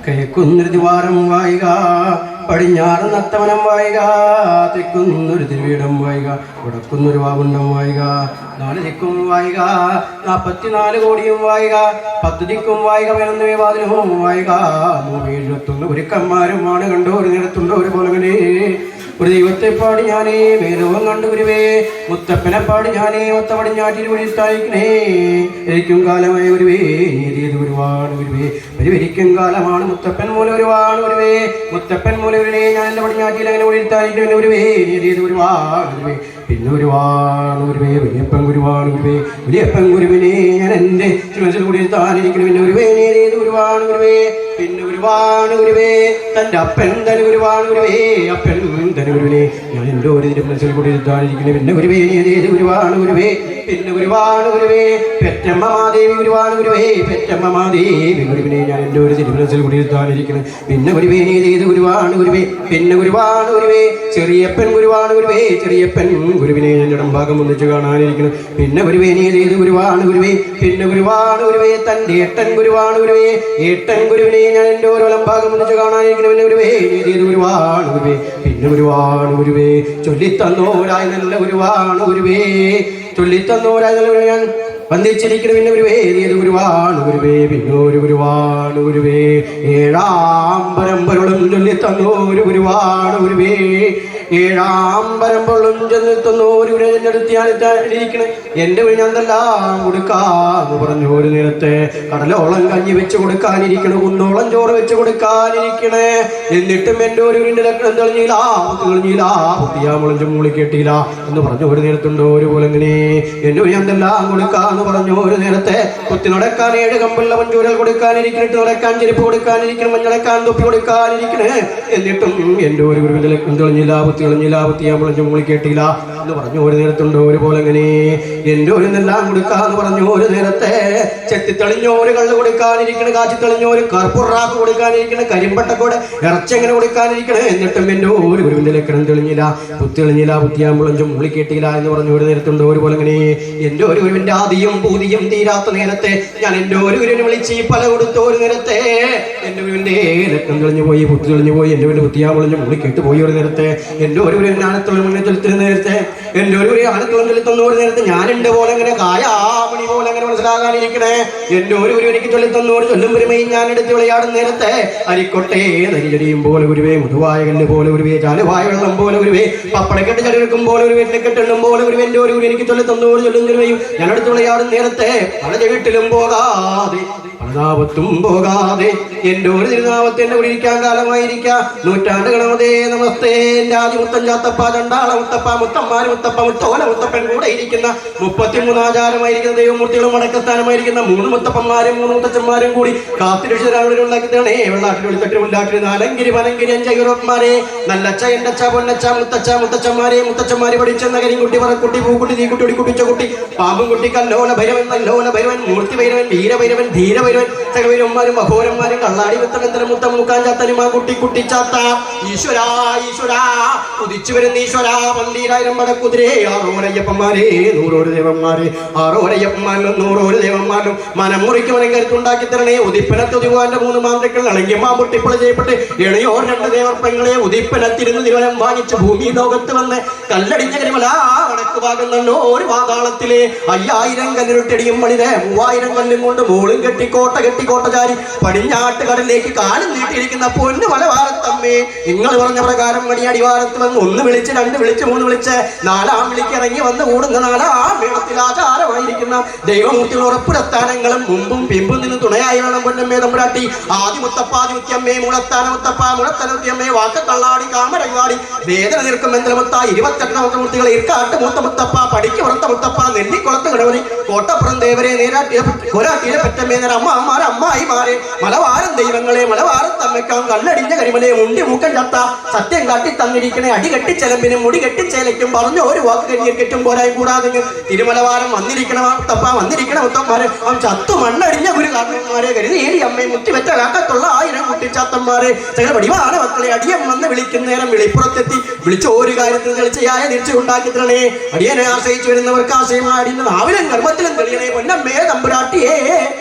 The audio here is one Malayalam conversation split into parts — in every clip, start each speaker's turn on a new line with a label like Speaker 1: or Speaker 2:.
Speaker 1: കിഴക്കുന്നൊരു ദ്വാരം വായിക, പടിഞ്ഞാറ് നത്തവനം വായിക, തെക്കുന്നൊരു തിരുവീടം വായിക, വടക്കുന്നൊരു വാകുണ്ഠം വായിക, 4 ദിക്കും വായിക, 44 കോടിയും വായിക, 10 ദിക്കും വായിക, 11 വാതിലും വായിക, 171 ഒരുക്കന്മാരുമാണ് കണ്ടോ ഒരു നിരത്തുണ്ടോ ഒരു പോലങ്ങനെ. ഒരു ദൈവത്തെ പാടി ഞാനേ മേലോകം കണ്ടു ഗുരുവേ, മുത്തപ്പനെ പാടി ഞാനേ ഒത്ത പടിഞ്ഞാറ്റിൽ വിളിത്തായിക്കണേ. എനിക്കും കാലമായ ഗുരുവേ നീതിയത് ഗുരുവാണ് ഗുരുവേ, പരിവരിക്കും കാലമാണ് മുത്തപ്പൻ മൂലം ഒരുവാണ് ഗുരുവേ, മുത്തപ്പൻ മൂലം ഒരുവേ ഞാൻ എൻ്റെ പടിഞ്ഞാറ്റിൽ അങ്ങനെ വിളിത്തായിക്കണേ ഗുരുവേ നീതിയത് ഗുരുവാണ് ഗുരുവേ, പിന്നെ ഗുരുവാണ് ഗുരുവേ, വലിയപ്പൻ ഗുരുവാണ് ഗുരുവേ, വലിയപ്പൻ ഗുരുവിനെ ഞാൻ എൻ്റെ മനസ്സിൽ കൂടി താനിരിക്കണം. പിന്നെ ഗുരുവേ നീതിയത് ഗുരുവാണ് ഗുരുവേ, പിന്നെ ഗുരുവാണ് ഗുരുവേ, തൻ്റെ അപ്പൻ തന്നെ ഗുരുവാണ് ഗുരുവേ, അപ്പൻ തന്നെ ഗുരുവിനെ ഞാൻ എൻ്റെ ഒരു മനസ്സിൽ കൂടി താനിരിക്കണം. പിന്നെ ഗുരുവേ നീതിയത് ഗുരുവാണ് ഗുരുവേ, പിന്നെ ഗുരുവാണ് ഗുരുവേ, പെറ്റമ്മ മാദേവി ഗുരുവാണ് ഗുരുവേ, പെറ്റമ്മ മാദേവി ഗുരുവിനെ ഞാൻ എൻ്റെ ഒരു മനസ്സിൽ കൂടി താനിരിക്കണം. പിന്നെ ഗുരുവേ നീതിയത് ഗുരുവാണ് ഗുരുവേ, പിന്നെ ഗുരുവാണ് ഗുരുവേ, ചെറിയപ്പൻ ഗുരുവാണ് ഗുരുവേ, ചെറിയപ്പൻ ഗുരുവിനെ ഞാൻ ഇടംഭാഗം ഒന്നിച്ച് കാണാനിരിക്കണം. പിന്നെ ഗുരുവേ നീതിയത് ഗുരുവാണ് ഗുരുവേ, പിന്നെ ഗുരുവാണ് ഗുരുവേ, തൻ്റെ ഏട്ടൻ ഗുരുവാണ് ഗുരുവേ, ഏട്ടൻ ഗുരുവിനെ ഞാൻ എൻ്റെ ഓരോ ഭാഗം ഒന്നിച്ച് കാണാനിരിക്കണം. പിന്നെ ഗുരുവേ നീതിയത് ഗുരുവാണ് ഗുരുവേ, പിന്നെ ഗുരുവാണ് ഗുരുവേ, ചൊല്ലിത്തന്നോരായി നല്ല ഗുരുവാണ് ഗുരുവേ, ചൊല്ലിത്തന്നോരായി നല്ല ഞാൻ വന്ദിച്ചിരിക്കണം. പിന്നെ ഗുരുവേ നീതിയത് ഗുരുവാണ് ഗുരുവേ, പിന്നെ ഒരു ഗുരുവാണ് ഗുരുവേ, 7 പരമ്പരകളും ചൊല്ലിത്തന്നോരു ഗുരുവാണ് ഗുരുവേ, 7 പരമ്പരകളും ചെന്നെത്തുന്നോരു ഗുരുവിനെടുത്തിയാലിരിക്കണം. എൻ്റെ വഴി ഞാനെല്ലാം കൊടുക്കാന്ന് പറഞ്ഞു. ഒരു നേരത്തെ കടലോളം കഞ്ഞി വെച്ച് കൊടുക്കാനിരിക്കണം, കുന്നോളം ചോറ് വെച്ച് കൊടുക്കാനിരിക്കണേ. എന്നിട്ടും എൻ്റെ ഒരു ലക്ഷണം തെളിഞ്ഞില്ല, തെളിഞ്ഞില്ല, കുത്തിയാമുളഞ്ചും മൂളി കെട്ടിയില്ല എന്ന് പറഞ്ഞു. ഒരു നേരത്തുണ്ടോ ഒരു പോലെ എങ്ങനെ എൻ്റെ വഴി ഞാനെല്ലാം കൊടുക്കാന്ന് പറഞ്ഞു. ഒരു നേരത്തെ കുത്തി നടക്കാൻ 7 കമ്പുള്ള മഞ്ചൂരൽ കൊടുക്കാനിരിക്കണിട്ട് നടക്കാൻ ചെരുപ്പ് കൊടുക്കാനിരിക്കണം, മഞ്ഞളക്കാൻ തൊപ്പി കൊടുക്കാനിരിക്കണേ. എന്നിട്ടും എൻ്റെ ഒരു ലക്ഷണം തെളിഞ്ഞില്ല, തെളിഞ്ഞില്ല, കുത്തിയാമുളഞ്ചും മൂളി കെട്ടിയില്ല എന്ന് പറഞ്ഞു. ഒരു നേരത്തുണ്ടോ ഒരു പോലെ എങ്ങനെ എൻ്റെ ഒരു എല്ലാം കൊടുക്കാന്ന് പറഞ്ഞു. ഒരു നേരത്തെ ചെത്തിത്തെളിഞ്ഞോര് കള്ള് കൊടുക്കാനിരിക്കണ, കാച്ചി തെളിഞ്ഞോര് കർപ്പുറാക്ക് കൊടുക്കാനിരിക്കണ, കരിമ്പട്ടക്കോട് ഇറച്ചി എങ്ങനെ കൊടുക്കാനിരിക്കണേ. എന്നിട്ടും എൻ്റെ ഒരു ഗുരുവിൻ്റെ ലക്ഷണം തെളിഞ്ഞില്ല, തെളിഞ്ഞില്ല, കുത്തിയാമ്പുളഞ്ചും മുളിക്കെട്ടിയില്ല എന്ന് പറഞ്ഞു. ഒരു നേരത്തുണ്ടോ ഒരു പോലെ എങ്ങനെ എൻ്റെ ഒരു ഗുരുവിൻ്റെ ആദിയും പൂതിയും തീരാത്ത നേരത്തെ ഞാൻ എൻ്റെ ഒരു ഗുരുവിനെ വിളിച്ച് പല കൊടുത്ത. ഒരു നേരത്തെ എൻ്റെ ഗുരുവിൻ്റെ ലക്ഷണം തെളിഞ്ഞു പോയി, പുത്തി തെളിഞ്ഞു പോയി, എൻ്റെ ഗുരുവിൻ്റെ കുത്തിയാമ്പുളഞ്ചും മുളിക്കെട്ട് പോയി. ഒരു നേരത്തെ എൻ്റെ ഒരു ഗുരുവിൻ്റെ ആനത്തുള്ള മുന്നേ ചെലുത്തുന്ന നേരത്തെ എൻ്റെ ഒരു ആനത്തുള്ള ചെലുത്തുന്ന ഒരു നേരത്തെ ഞാൻ എൻ്റെ പോലെ അങ്ങനെ കായാമണി പോലെ അങ്ങനെ മനസ്സിലാകാനിരിക്കണേ. എൻ്റെ ഒരു ഗുരു എനിക്ക് ചൊല്ലിത്തന്നോട് ചൊല്ലും വരുമയും ഞാൻ എടുത്ത് വിളയാടുന്ന നേരത്തെ അരിക്കൊട്ടെ നരിചടിയും പോലെ ഗുരുവേ, മുതുവായ കല്ല് പോലെ ഗുരുവേ, ചാലുവായ വെള്ളം പോലെ ഗുരുവേ, പപ്പടക്കെട്ട് ചടിയെടുക്കും പോലെ ഒരു വീട്ടിലെക്കെട്ടെണ്ണും പോലെ ഗുരുവേ, എൻ്റെ ഒരു ഗുരു എനിക്ക് ചൊല്ലിത്തന്നോട് ചൊല്ലും ഗുരുവയും ഞാൻ എടുത്ത് വിളയാടുന്ന നേരത്തെ പല വീട്ടിലും പോകാതെ പലതാപത്തും പോകാതെ എൻ്റെ ഒരു തിരുനാമത്തെ എൻ്റെ കൂടെ ഇരിക്കാൻ കാലമായിരിക്കാം. നൂറ്റാണ്ടുകളമതേ നമസ്തേ എൻ്റെ ആദ്യ മുത്തം ചാത്തപ്പ, ചണ്ടാള മുത്തപ്പ, മുത്തമ്മാര് മുത്തപ്പ, മുത്തോല മുത്തപ്പൻ കൂടെ ഇരിക്കുന്ന 33 ആചാരമായിരിക്കുന്ന ദൈവമൂർത്തികളും അടക്കസ്ഥാനമായിരിക്കുന്ന 3 മുത്തപ്പന്മാരും 3 മുത്തച്ഛന്മാരും കൂടി കാത്തിരക്ഷിതരാണ്ടാക്കി തേണേ. വെള്ളാട്ടിൽ വെളിത്തട്ടിൽ ഉള്ളാട്ടിൽ നാലങ്കിരി പനങ്കിരി 5 യൂറോപ്പ്മാരെ നല്ലച്ച എൻ്റച്ച പൊന്നച്ച മുത്തച്ഛ മുത്തച്ഛന്മാരെ മുത്തച്ഛന്മാരെ പഠിച്ചെന്ന കരിങ്കുട്ടി പറക്കുട്ടി പൂക്കുട്ടി തീക്കുട്ടി ഒടിക്കുട്ടിച്ച കുട്ടി പാമ്പും കുട്ടി കല്ലോല ഭൈരവൻ നല്ലോല ഭൈരവൻ മൂർത്തി ഭൈരവൻ വീരഭൈരവൻ ധീരഭൈരവൻ സകവൈരന്മാരും അഘോരന്മാരും കള്ളാടി മുത്തമെന്തരം മുത്തം മുക്കാൻ ചാത്തനിമാ കുട്ടി കുട്ടിച്ചാത്ത ഈശ്വരാ ഈശ്വരാ ഉദിച്ചു വരുന്ന ഈശ്വരാ 12,000 പടക്കുതിരേ 6 അയ്യപ്പന്മാരെ 100 ദേവന്മാരെ 6 അയ്യപ്പന്മാരും 100 ദേവന്മാരും മനം മുറിക്ക് മനം കരുത്തുണ്ടാക്കി തരണേ. ഉദിപ്പനത്ത് ഉദിവാന്റെ 3 മാന്ത്രികൾ അണങ്ങിയമാ പൊട്ടിപ്പൊളി ചെയ്യപ്പെട്ട് ഇണയോ 2 ദേവർപ്പങ്ങളെ ഉദിപ്പനത്തിരുന്ന് തിരുവനം വാങ്ങിച്ച് ഭൂമി ലോകത്ത് വന്ന് കല്ലടിഞ്ഞ കരിമല വടക്ക് ഭാഗം ഒരു പാതാളത്തിലെ 5000 കല്ലിരുട്ടടിയും മണിതേ 3000 കല്ലും കൊണ്ട് മോളും കെട്ടി കോട്ട ചാരി പടിഞ്ഞാട്ട് കടലിലേക്ക് കാലം നീട്ടിയിരിക്കുന്ന പൊന്നു മലവാരത്തമ്മേ, നിങ്ങൾ പറഞ്ഞ പ്രകാരം മണിയടിവാരത്ത് വന്ന് 1 വിളിച്ച് 2 വിളിച്ച് 3 വിളിച്ച് 4ാം വിളിക്ക് ഇറങ്ങി വന്ന് കൂടുന്ന 4ാം മേളത്തിൽ ആചാരമായിരിക്കുന്ന ദൈവമൂർത്തികൾ ഉറപ്പുരത്താനങ്ങളും മുമ്പും പിമ്പും നിന്ന് തുണയായി വേണം പൊന്നമ്മേ തമ്പുരാട്ടി. ആദിമുത്തപ്പാദിമുത്യമ്മേ മുളത്താന മുത്തപ്പ മുളത്തനുത്യമ്മേ വാക്കത്തള്ളാടി കാമരവാടി വേദന നിൽക്കും മന്ത്രമുത്ത 28 മുത്തമൂർത്തികളെ ഇർക്കാട്ട് മൂത്ത മുത്തപ്പ പടിക്ക് പുറത്ത മുത്തപ്പ നെല്ലിക്കുളത്ത് കിടവനി കോട്ടപ്പുറം ദേവരെ നേരാട്ടിയ കൊരാട്ടിയിലെ പറ്റമ്മേ നേരം അമ്മമാരെ അമ്മായിമാരെ മലവാരം ദൈവങ്ങളെ മലവാരം തമ്മയ്ക്കാൻ കല്ലടിഞ്ഞ കരിമലയെ മുണ്ടി മൂക്കൻ ചത്ത സത്യം കാട്ടി തന്നിരിക്കണേ അടി കെട്ടിച്ചെലമ്പിനും മുടി കെട്ടിച്ചേലയ്ക്കും പറഞ്ഞു ഒരു വാക്ക് കരിയക്കെറ്റും പോരായി കൂടാതെ തിരുമലവാരം വന്നിരിക്കണ തപ്പ വന്നിരിക്കണ മുത്തന്മാരെ അവൻ ചത്തു മണ്ണടിഞ്ഞ ഗുരു കാരണന്മാരെ കരുതി ഏഴി അമ്മയെ മുറ്റിവെച്ച കാക്കത്തുള്ള 1000 കുട്ടിച്ചാത്തന്മാരെ ചില വടിവാന മക്കളെ അടിയം വന്ന് വിളിക്കുന്ന നേരം വിളിപ്പുറത്തെത്തി വിളിച്ച ഒരു കാര്യത്തിൽ തെളിച്ചയായ തിരിച്ചു ഉണ്ടാക്കി തരണേ അടിയനെ ആശ്രയിച്ചു വരുന്നവർക്ക് ആശയമായ അടിയുന്ന നാവിലും ഗർഭത്തിലും തെളിയണേ പൊന്നമ്മേ തമ്പുരാട്ടിയേ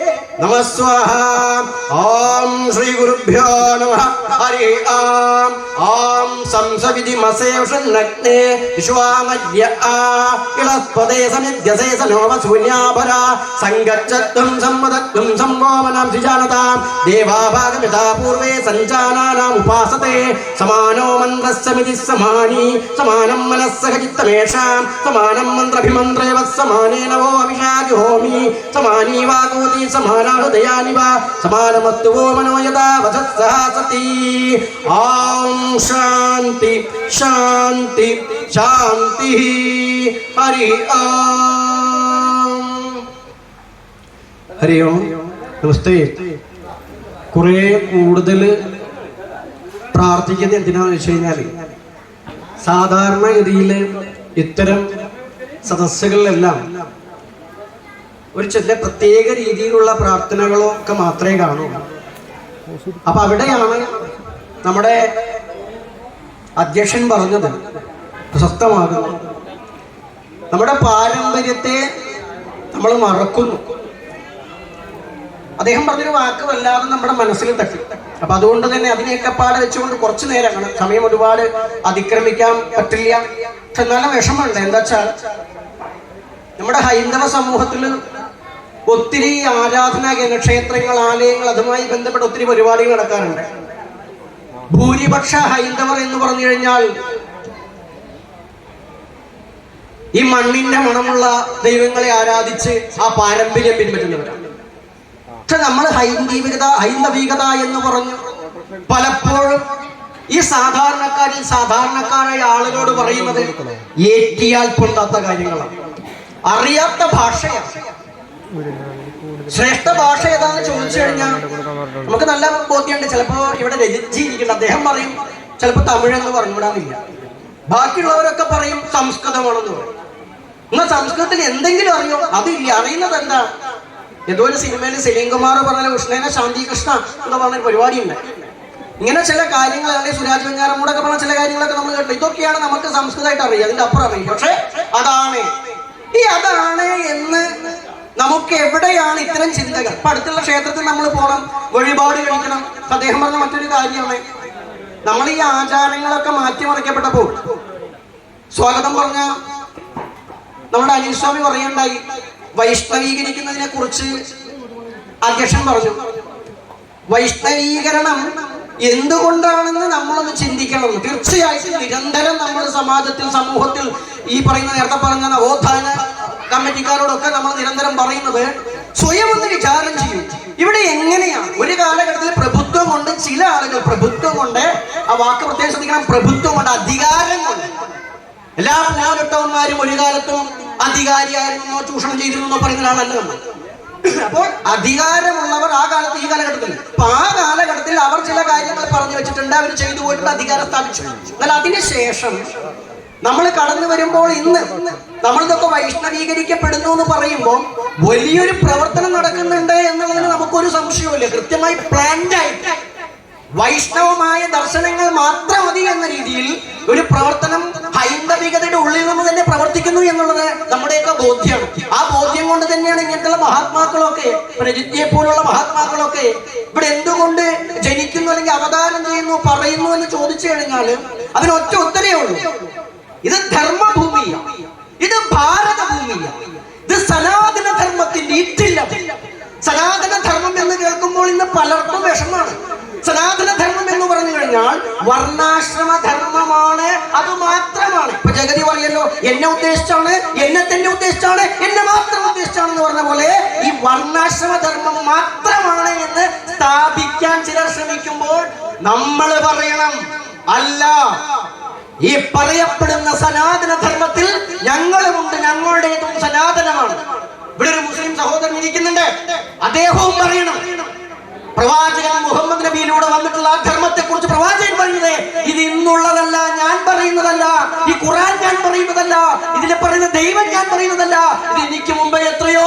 Speaker 1: നമസ്വാഹ. ഓം ശ്രീ ഗുരുഭ്യോ നമഃ. ഹരി ഓം. ഓം സംസവിധി മസേഷന്നഗ്നേ വിശ്വാമദ്യ ഇളസ്പദേ സമിദ്യസേ സനോവ ശൂന്യാപര സംഗച്ഛത്വം സമ്മതത്വം സംവോമനം ധിജാനതാം ദേവാഭാഗമിതാ പൂർവേ സഞ്ജാനാനാം ഉപാസതേ സമാനോ മന്ത്രസ്സമിതി സമാനി സമാനം മനസ്സഹ ചിത്തമേഷാം സമാനം മന്ത്രഭിമന്ത്രേവ സമാനേന വോ അഭിഷാജുഹോമി സമാനീ വാഗോതി സമാനാഹൃദയാനി വാ സമാനമസ്തുവോ മനോ യഥാ വചസ്സഹ സതി. ഓം ശാന്തി ശാന്തി ശാന്തി. ഹരി ഓം. ഹരി ഓം. നമസ്തേ. കുറെ കൂടുതൽ പ്രാർത്ഥിക്കുന്നത് എന്തിനാന്ന് വെച്ച് കഴിഞ്ഞാൽ സാധാരണഗതിയിൽ ഇത്തരം സദസ്സുകളിലെല്ലാം ഒരു ചില പ്രത്യേക രീതിയിലുള്ള പ്രാർത്ഥനകളോ ഒക്കെ മാത്രമേ കാണൂ. അപ്പൊ അവിടെയാണ് നമ്മുടെ അധ്യക്ഷൻ പറഞ്ഞത് പ്രസക്തമാകുന്നു. നമ്മുടെ പാരമ്പര്യത്തെ നമ്മൾ മറക്കുന്നു. അദ്ദേഹം പറഞ്ഞൊരു വാക്ക് വല്ലാതെ നമ്മുടെ മനസ്സിൽ തട്ടി. അപ്പൊ അതുകൊണ്ട് തന്നെ അതിനെയൊക്കെ പാടെ വെച്ചുകൊണ്ട് കുറച്ചു നേരമാണ്, സമയം ഒരുപാട് അതിക്രമിക്കാൻ പറ്റില്ല. പക്ഷെ എന്നാലും വിഷമമുണ്ട്. എന്താ വെച്ചാൽ നമ്മുടെ ഹൈന്ദവ സമൂഹത്തിൽ ഒത്തിരി ആരാധനാ ക്ഷേത്രങ്ങൾ, ആലയങ്ങൾ, അതുമായി ബന്ധപ്പെട്ട ഒത്തിരി പരിപാടികൾ നടക്കാറുണ്ട്. ഭൂരിപക്ഷ ഹൈന്ദവർ എന്ന് പറഞ്ഞു കഴിഞ്ഞാൽ ഈ മണ്ണിന്റെ മണമുള്ള ദൈവങ്ങളെ ആരാധിച്ച് ആ പാരമ്പര്യം പിൻപറ്റുന്നവരാണ്. പക്ഷെ നമ്മൾ ഹൈന്ദവികത എന്ന് പറഞ്ഞു പലപ്പോഴും ഈ സാധാരണക്കാരായ ആളുകളോട് പറയുന്നത് ഏറ്റിയാൽ പൊണ്ടാത്ത കാര്യങ്ങളാണ്, അറിയാത്ത ഭാഷയാണ്. ശ്രേഷ്ഠ ഭാഷ ഏതാന്ന് ചോദിച്ചു കഴിഞ്ഞാൽ നമുക്ക് നല്ല ബോധ്യമുണ്ട്. ചിലപ്പോ ഇവിടെ രചിച്ചിരിക്കുന്നത് അദ്ദേഹം പറയും ചിലപ്പോ തമിഴെന്ന് പറഞ്ഞുവിടാന്നില്ല. ബാക്കിയുള്ളവരൊക്കെ പറയും സംസ്കൃതമാണെന്ന് പറയും. എന്നാൽ സംസ്കൃതത്തിൽ എന്തെങ്കിലും അറിയോ? അതില്ല. അറിയുന്നത് എന്താ? ഏതോ ഒരു സിനിമയിൽ സലീം കുമാർ പറഞ്ഞ കൃഷ്ണനെ ശാന്തി കൃഷ്ണ എന്ന് പറഞ്ഞൊരു പരിപാടി ഉണ്ട്. ഇങ്ങനെ ചില കാര്യങ്ങൾ, അല്ലെങ്കിൽ സുരാജ് വെഞ്ഞാറമൂടൊക്കെ പറഞ്ഞ ചില കാര്യങ്ങളൊക്കെ നമ്മൾ കേട്ടു. ഇതൊക്കെയാണ് നമുക്ക് സംസ്കൃതമായിട്ട് അറിയുക, അതിന്റെ അപ്പുറം അറിയില്ല. പക്ഷെ അതാണ് എന്ന് നമുക്ക് എവിടെയാണ് ഇത്തരം ചിന്തകൾ? ഇപ്പൊ അടുത്തുള്ള ക്ഷേത്രത്തിൽ നമ്മൾ പോകണം, വഴിപാട് കഴിക്കണം. അദ്ദേഹം പറഞ്ഞ മറ്റൊരു കാര്യമാണ്, നമ്മൾ ഈ ആചാരങ്ങളൊക്കെ മാറ്റിമറിക്കപ്പെട്ടപ്പോൾ സ്വാഗതം പറഞ്ഞ നമ്മുടെ അനിൽ സ്വാമി പറയുണ്ടായി, വൈഷ്ണവീകരിക്കുന്നതിനെ കുറിച്ച് അധ്യക്ഷൻ പറഞ്ഞു. വൈഷ്ണവീകരണം എന്തുകൊണ്ടാണെന്ന് നമ്മളൊന്ന് ചിന്തിക്കണം. തീർച്ചയായിട്ടും നിരന്തരം നമ്മൾ സമാജത്തിൽ, സമൂഹത്തിൽ ഈ പറയുന്ന നേരത്തെ പറഞ്ഞ നവോത്ഥാന കമ്മിറ്റിക്കാരോടൊക്കെ നമ്മൾ നിരന്തരം പറയുന്നത് സ്വയം ഒന്ന് വിചാരം ചെയ്യും. ഇവിടെ എങ്ങനെയാണ് ഒരു കാലഘട്ടത്തിൽ പ്രഭുത്വം കൊണ്ട് ചില ആളുകൾ, പ്രഭുത്വം കൊണ്ട്, ആ വാക്ക് പ്രത്യേകം ശ്രദ്ധിക്കണം, പ്രഭുത്വം കൊണ്ട്, അധികാരം കൊണ്ട്, എല്ലാ പുരാഘട്ടവന്മാരും ഒരു കാലത്തും അധികാരിയായിരുന്നോ ചൂഷണം ചെയ്തിരുന്നോ പറയുന്ന ഒരാളല്ല നമ്മൾ. അപ്പോൾ അധികാരമുള്ളവർ ആ കാലത്ത്, ഈ കാലഘട്ടത്തിൽ, അപ്പൊ ആ കാലഘട്ടത്തിൽ അവർ ചില കാര്യങ്ങൾ പറഞ്ഞു വെച്ചിട്ടുണ്ട്, അവർ ചെയ്തു പോയിട്ടുണ്ട്, അധികാരം സ്ഥാപിച്ചു. എന്നാൽ അതിനുശേഷം നമ്മൾ കടന്നു വരുമ്പോൾ ഇന്ന് നമ്മളിതൊക്കെ വൈഷ്ണവീകരിക്കപ്പെടുന്നു എന്ന് പറയുമ്പോൾ വലിയൊരു പ്രവർത്തനം നടക്കുന്നുണ്ട് എന്നുള്ളതിന് നമുക്കൊരു സംശയവുമില്ല. കൃത്യമായി പ്ലാൻഡ് ആയിട്ട് വൈഷ്ണവമായ ദർശനങ്ങൾ മാത്രം മതി എന്ന രീതിയിൽ ഒരു പ്രവർത്തനം ഹൈന്ദവികതയുടെ ഉള്ളിൽ നിന്ന് തന്നെ പ്രവർത്തിക്കുന്നു എന്നുള്ളത് നമ്മുടെയൊക്കെ ബോധ്യമാണ്. ആ ബോധ്യം കൊണ്ട് തന്നെയാണ് ഇങ്ങനത്തെ മഹാത്മാക്കളൊക്കെ, പ്രജിത്തിയെ പോലുള്ള മഹാത്മാക്കളൊക്കെ ഇവിടെ എന്തുകൊണ്ട് ജനിക്കുന്നു അല്ലെങ്കിൽ അവതാരം ചെയ്യുന്നു, പറയുന്നു എന്ന് ചോദിച്ചു കഴിഞ്ഞാൽ അതിനൊറ്റ ഉത്തരേ ഉള്ളൂ. ഇത് ധർമ്മഭൂമിയാണ്, ഇത് ഭാരതഭൂമിയാണ്, ഇത് സനാതന ധർമ്മത്തിന്റെ ഇറ്റില്ല. സനാതന ധർമ്മം എന്ന് കേൾക്കുമ്പോൾ ഇന്ന് പലർക്കും വിഷമാണ്. സനാതന ധർമ്മം എന്ന് പറഞ്ഞു കഴിഞ്ഞാൽ വർണ്ണാശ്രമ ധർമ്മമാണ്, അത് മാത്രമാണ്. ഇപ്പൊ ജഗതി പറയല്ലോ, എന്നെ ഉദ്ദേശിച്ചാണ്, എന്നെ തന്നെ ഉദ്ദേശിച്ചാണ്, എന്നെ മാത്രം ഉദ്ദേശിച്ചാണെന്ന് പറഞ്ഞ പോലെ ഈ വർണ്ണാശ്രമ ധർമ്മം മാത്രമാണ് എന്ന് സ്ഥാപിക്കാൻ ചിലർ ശ്രമിക്കുമ്പോൾ നമ്മൾ പറയണം, അല്ല, ഈ പറയപ്പെടുന്ന സനാതന ധർമ്മത്തിൽ ഞങ്ങളുമുണ്ട്, ഞങ്ങളുടേതും സനാതനമാണ്. ഇവിടെ ഒരു മുസ്ലിം സഹോദരൻ ഇരിക്കുന്നുണ്ട്.
Speaker 2: അദ്ദേഹവും പറയണം. പ്രവാചകൻ മുഹമ്മദ് നബിയിലൂടെ വന്നിട്ടുള്ള ആ ധർമ്മത്തെ കുറിച്ച് പ്രവാചകൻ പറയുന്നത് ഇത് ഇന്നുള്ളതല്ല, ഞാൻ പറയുന്നതല്ല, ഈ ഖുർആൻ ഞാൻ പറയുന്നതല്ല, ഇതിൽ പറയുന്ന ദൈവം ഞാൻ പറയുന്നതല്ല, ഇത് എനിക്ക് മുമ്പ് എത്രയോ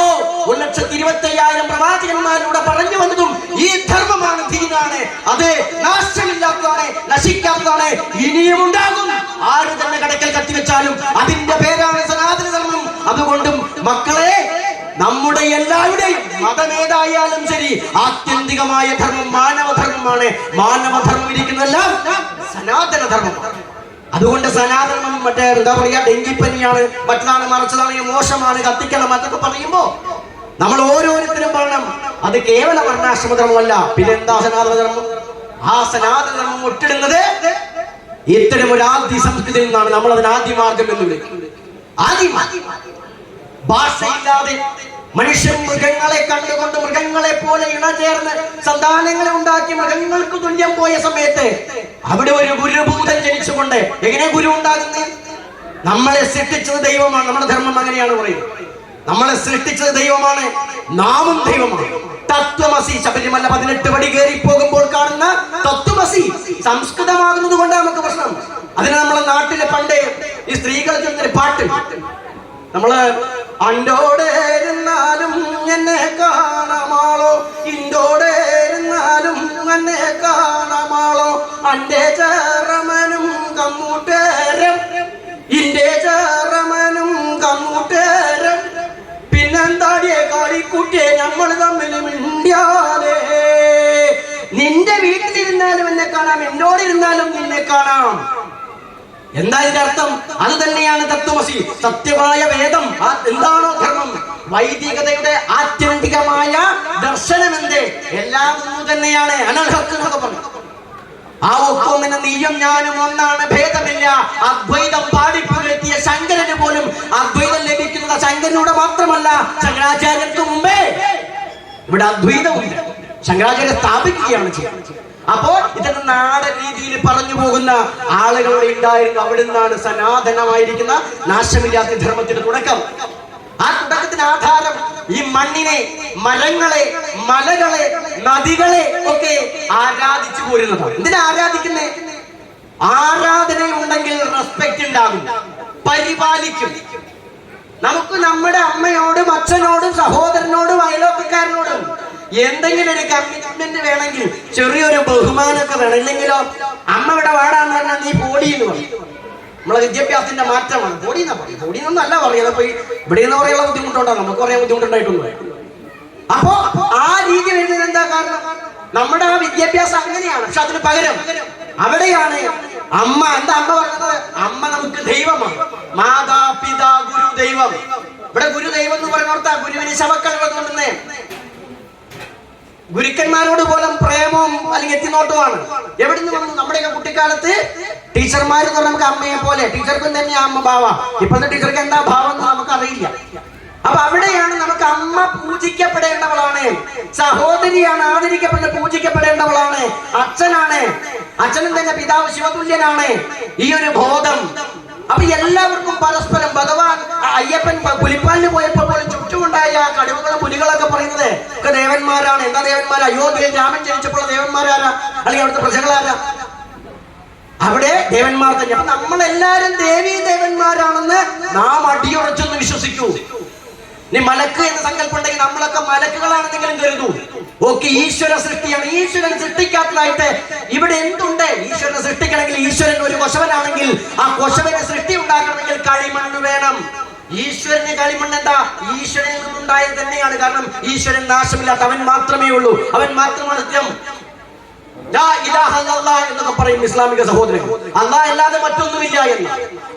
Speaker 2: 1,25,000 പ്രവാചകന്മാരിലൂടെ പറഞ്ഞു വന്നതും ഈ ധർമ്മമാണ്, ദീനാണ്. അത് നാശമില്ലാത്തതാണ്, നശിക്കാത്തതാണ്, ഇനിയും ഉണ്ടാകും. ആര് തന്നെ കടക്കൽ കത്തിവെച്ചാലും അതിന്റെ പേരാണ് സനാതന ധർമ്മം. അതുകൊണ്ടും മക്കളെ, നമ്മുടെ എല്ലാവരുടെയും മതമേതായാലും ശരി, ആത്യന്തികമായ ധർമ്മം മാനവധർമ്മമാണ്. മാനവധർമ്മം ഇരിക്കുന്നതെല്ലാം സനാതന ധർമ്മമാണ്. അതുകൊണ്ട് സനാതനം മറ്റേ എന്താ പറയാ, ഡെങ്കിപ്പനിയാണ്, മറ്റതാണ്, മറിച്ചതാണ്, മോശമാണ്, കത്തിക്കണം എന്നൊക്കെ പറയുമ്പോ നമ്മൾ ഓരോരുത്തരും പറയണം അത് കേവല വർണ്ണാശ്രമധർമ്മമല്ല. പിന്നെന്താ സനാതന ധർമ്മം? ആ സനാതന ധർമ്മം ഒട്ടിടുന്നത് ഇത്തരം ഒരു ആദ്യ സംസ്കൃതിയിൽ നിന്നാണ്. നമ്മൾ അതിന് ആദ്യമാർഗം എന്ന് വിളിക്കുന്നത്. ഭാഷയില്ലാതെ മനുഷ്യൻ മൃഗങ്ങളെ കണ്ടുകൊണ്ട് മൃഗങ്ങളെ പോലെ ഇണചേർന്ന് സന്താനങ്ങളെ ഉണ്ടാക്കി മൃഗങ്ങൾക്ക് തുല്യം പോയ സമയത്ത് അവിടെ ഒരു ഗുരുഭൂതൻ ജനിച്ചുകൊണ്ട് എങ്ങനെ ഗുരു ഉണ്ടാകുന്നത്? നമ്മളെ സൃഷ്ടിച്ചത് ദൈവമാണ്. നമ്മുടെ ധർമ്മം അങ്ങനെയാണ് പറയുന്നത്. നമ്മളെ സൃഷ്ടിച്ചത് ദൈവമാണ്, നാമും ദൈവമാണ്. തത്വമസി, ശബരിമല 18 പടി കയറി പോകുമ്പോൾ കാണുന്ന തത്വമസി സംസ്കൃതമാകുന്നത് കൊണ്ട് നമുക്ക് പ്രശ്നം. അതിന് നമ്മളെ നാട്ടിലെ പണ്ട് ഈ സ്ത്രീകൾ ചൊല്ലുന്നൊരു പാട്ട്, നമ്മള് അണ്ടോടേരുന്നാലും എന്നെ കാണാമാളോ, ഇണ്ടോടേരുന്നാലും എന്നെ കാണാമാളോ, അന്റെ ചേറമനും കമ്മൂട്ടേരം, ഇന്റെ ചേറമനും കമ്മൂട്ടേരം, പിന്നെന്താടിയെ കാളിക്കുട്ടിയെ നമ്മൾ തമ്മിൽ മിണ്ടിയാലേ, നിന്റെ വീട്ടിലിരുന്നാലും എന്നെ കാണാം, എന്നോടിരുന്നാലും നിന്നെ കാണാം. എന്താ ഇതിന്റെ അർത്ഥം? അത് തന്നെയാണ് തത്വമസി, സത്യമായ വേദം. എന്താണോ ധർമ്മം, വൈദികതയുടെ ആത്യന്തികമായ ദർശനം എന്ത്? എല്ലാം ഒന്ന് തന്നെയാണ്. അനർഹക്കുന്നൊക്കെ പറഞ്ഞു. ആ ഒക്കൊന്നിന് നീയും ഞാനും ഒന്നാണ്, ഭേദമില്ല. അദ്വൈതം പാടിപ്പുരത്തിയ ശങ്കരന് പോലും അദ്വൈതം ലഭിക്കുന്നത് ശങ്കരനൂടെ മാത്രമല്ല, ശങ്കരാചാര്യർക്ക് മുമ്പേ ഇവിടെ അദ്വൈതമില്ല. ശങ്കരാചാര്യ സ്ഥാപിക്കുകയാണ് ചെയ്യുന്നത്. അപ്പോ ഇതൊക്കെ നാടൻ രീതിയിൽ പറഞ്ഞു പോകുന്ന ആളുകളുടെ ഉണ്ടായിരുന്നു. അവിടെ നിന്നാണ് സനാതനമായിരിക്കുന്ന നാശമില്ലാത്ത ധർമ്മത്തിന്റെ തുടക്കം. ആ തുടക്കത്തിന് ആധാരം ഈ മണ്ണിനെ, മരങ്ങളെ, മലകളെ, നദികളെ ഒക്കെ ആരാധിച്ചു പോരുന്നതാണ്. എന്തിനാ ആരാധിക്കുന്നേ? ആരാധന ഉണ്ടെങ്കിൽ റെസ്പെക്ട് ഉണ്ടാകും, പരിപാലിക്കും. നമുക്ക് നമ്മുടെ അമ്മയോടും അച്ഛനോടും സഹോദരനോടും അയലോക്കക്കാരനോടും എന്തെങ്കിലും ഒരു കമ്മിറ്റ്മെന്റ് വേണമെങ്കിൽ, ചെറിയൊരു ബഹുമാനമൊക്കെ വേണം. ഇല്ലെങ്കിലോ അമ്മ ഇവിടെ വാടാന്ന് പറഞ്ഞാൽ നീ പോടി എന്ന് പറയും. നമ്മളെ വിദ്യാഭ്യാസത്തിന്റെ മാറ്റമാണ്. പോടിയെന്നാ പറയും. പോടിയെന്നൊന്നും അല്ല പറയുന്നത്. അപ്പൊ ഇവിടെ നിന്ന് പറയാനുള്ള ബുദ്ധിമുട്ടുണ്ടാകും, നമുക്ക് പറയാൻ ബുദ്ധിമുട്ടുണ്ടായിട്ടൊന്നും. അപ്പോ ആ രീതി വരുന്നത് എന്താ കാരണം? നമ്മുടെ ആ വിദ്യാഭ്യാസം അങ്ങനെയാണ്. പക്ഷെ അതിന് പകരം അവിടെയാണ് അമ്മ. എന്താ അമ്മ പറയുന്നത്? അമ്മ നമുക്ക് ദൈവമാണ്. മാതാ പിതാ ഗുരു ദൈവം. ഇവിടെ ഗുരു ദൈവം എന്ന് പറയുന്നോർത്താ ഗുരുവിന് ശവക്കടവ് കൊണ്ടുവന്നേ. ഗുരുക്കന്മാരോട് പോലും പ്രേമവും അല്ലെങ്കിൽ എത്തിനോട്ടമാണ്. എവിടെ നിന്ന് വന്നു? നമ്മുടെയൊക്കെ കുട്ടിക്കാലത്ത് ടീച്ചർമാർ എന്ന് പറഞ്ഞാൽ നമുക്ക് അമ്മയെ പോലെ, ടീച്ചർക്കും തന്നെ അമ്മ ഭാവ. ഇപ്പോഴത്തെ ടീച്ചർക്ക് എന്താ ഭാവം എന്ന് നമുക്ക് അറിയില്ല. അപ്പൊ അവിടെയാണ് നമുക്ക് അമ്മ പൂജിക്കപ്പെടേണ്ടവളാണ്, സഹോദരിയാണ് ആദരിക്കപ്പെടേണ്ട, പൂജിക്കപ്പെടേണ്ടവളാണ്, അച്ഛനാണ്, അച്ഛനും തന്നെ പിതാവ് ശിവതുല്യനാണ്. ഈ ഒരു ബോധം. അപ്പൊ എല്ലാവർക്കും പരസ്പരം ഭഗവാൻ അയ്യപ്പൻ പുലിപ്പാലിന് പോയപ്പോൾ പോലും ചുറ്റുമുണ്ടായ കടുവകളും പുലികളൊക്കെ പറയുന്നത് ഒക്കെ ദേവന്മാരാണ്. എന്താ ദേവന്മാർ? അയോധ്യയിൽ രാമൻ ജനിച്ചപ്പോൾ ദേവന്മാരാരാ? അല്ലെങ്കിൽ അവിടുത്തെ പ്രജകളാരാ? അവിടെ ദേവന്മാർ തന്നെ. അപ്പൊ നമ്മളെല്ലാരും ദേവീ ദേവന്മാരാണെന്ന് നാം അടിയുറച്ചൊന്ന് വിശ്വസിക്കൂ. ഇനി മലക്ക് എന്ന സങ്കല്പം ഉണ്ടെങ്കിൽ നമ്മളൊക്കെ മലക്കുകളാണെന്നെങ്കിലും കരുതൂ. ഓക്കെ, ഈശ്വര സൃഷ്ടിയാണ്. ഈശ്വരൻ സൃഷ്ടിക്കാത്തതായിട്ട് ഇവിടെ എന്തുണ്ട്? ഈശ്വരനെ സൃഷ്ടിക്കണമെങ്കിൽ, ഈശ്വരൻ ഒരു കൊശവനാണെങ്കിൽ ആ കൊശവനെ സൃഷ്ടി ഉണ്ടാക്കണമെങ്കിൽ കളിമണ്ണ് വേണം. ഈശ്വരന് കളിമണ്ണ് എന്താ? ഈശ്വരനിൽ നിന്നുണ്ടായത് തന്നെയാണ്. കാരണം ഈശ്വരൻ നാശമില്ലാത്ത അവൻ മാത്രമേ ഉള്ളൂ, അവൻ മാത്രമാണ് സത്യം. എന്നൊക്കെ പറയും ഇസ്ലാമിക സഹോദരങ്ങൾ. അല്ലാഹ് അല്ലാതെ മറ്റൊന്നുമില്ല എന്ന്,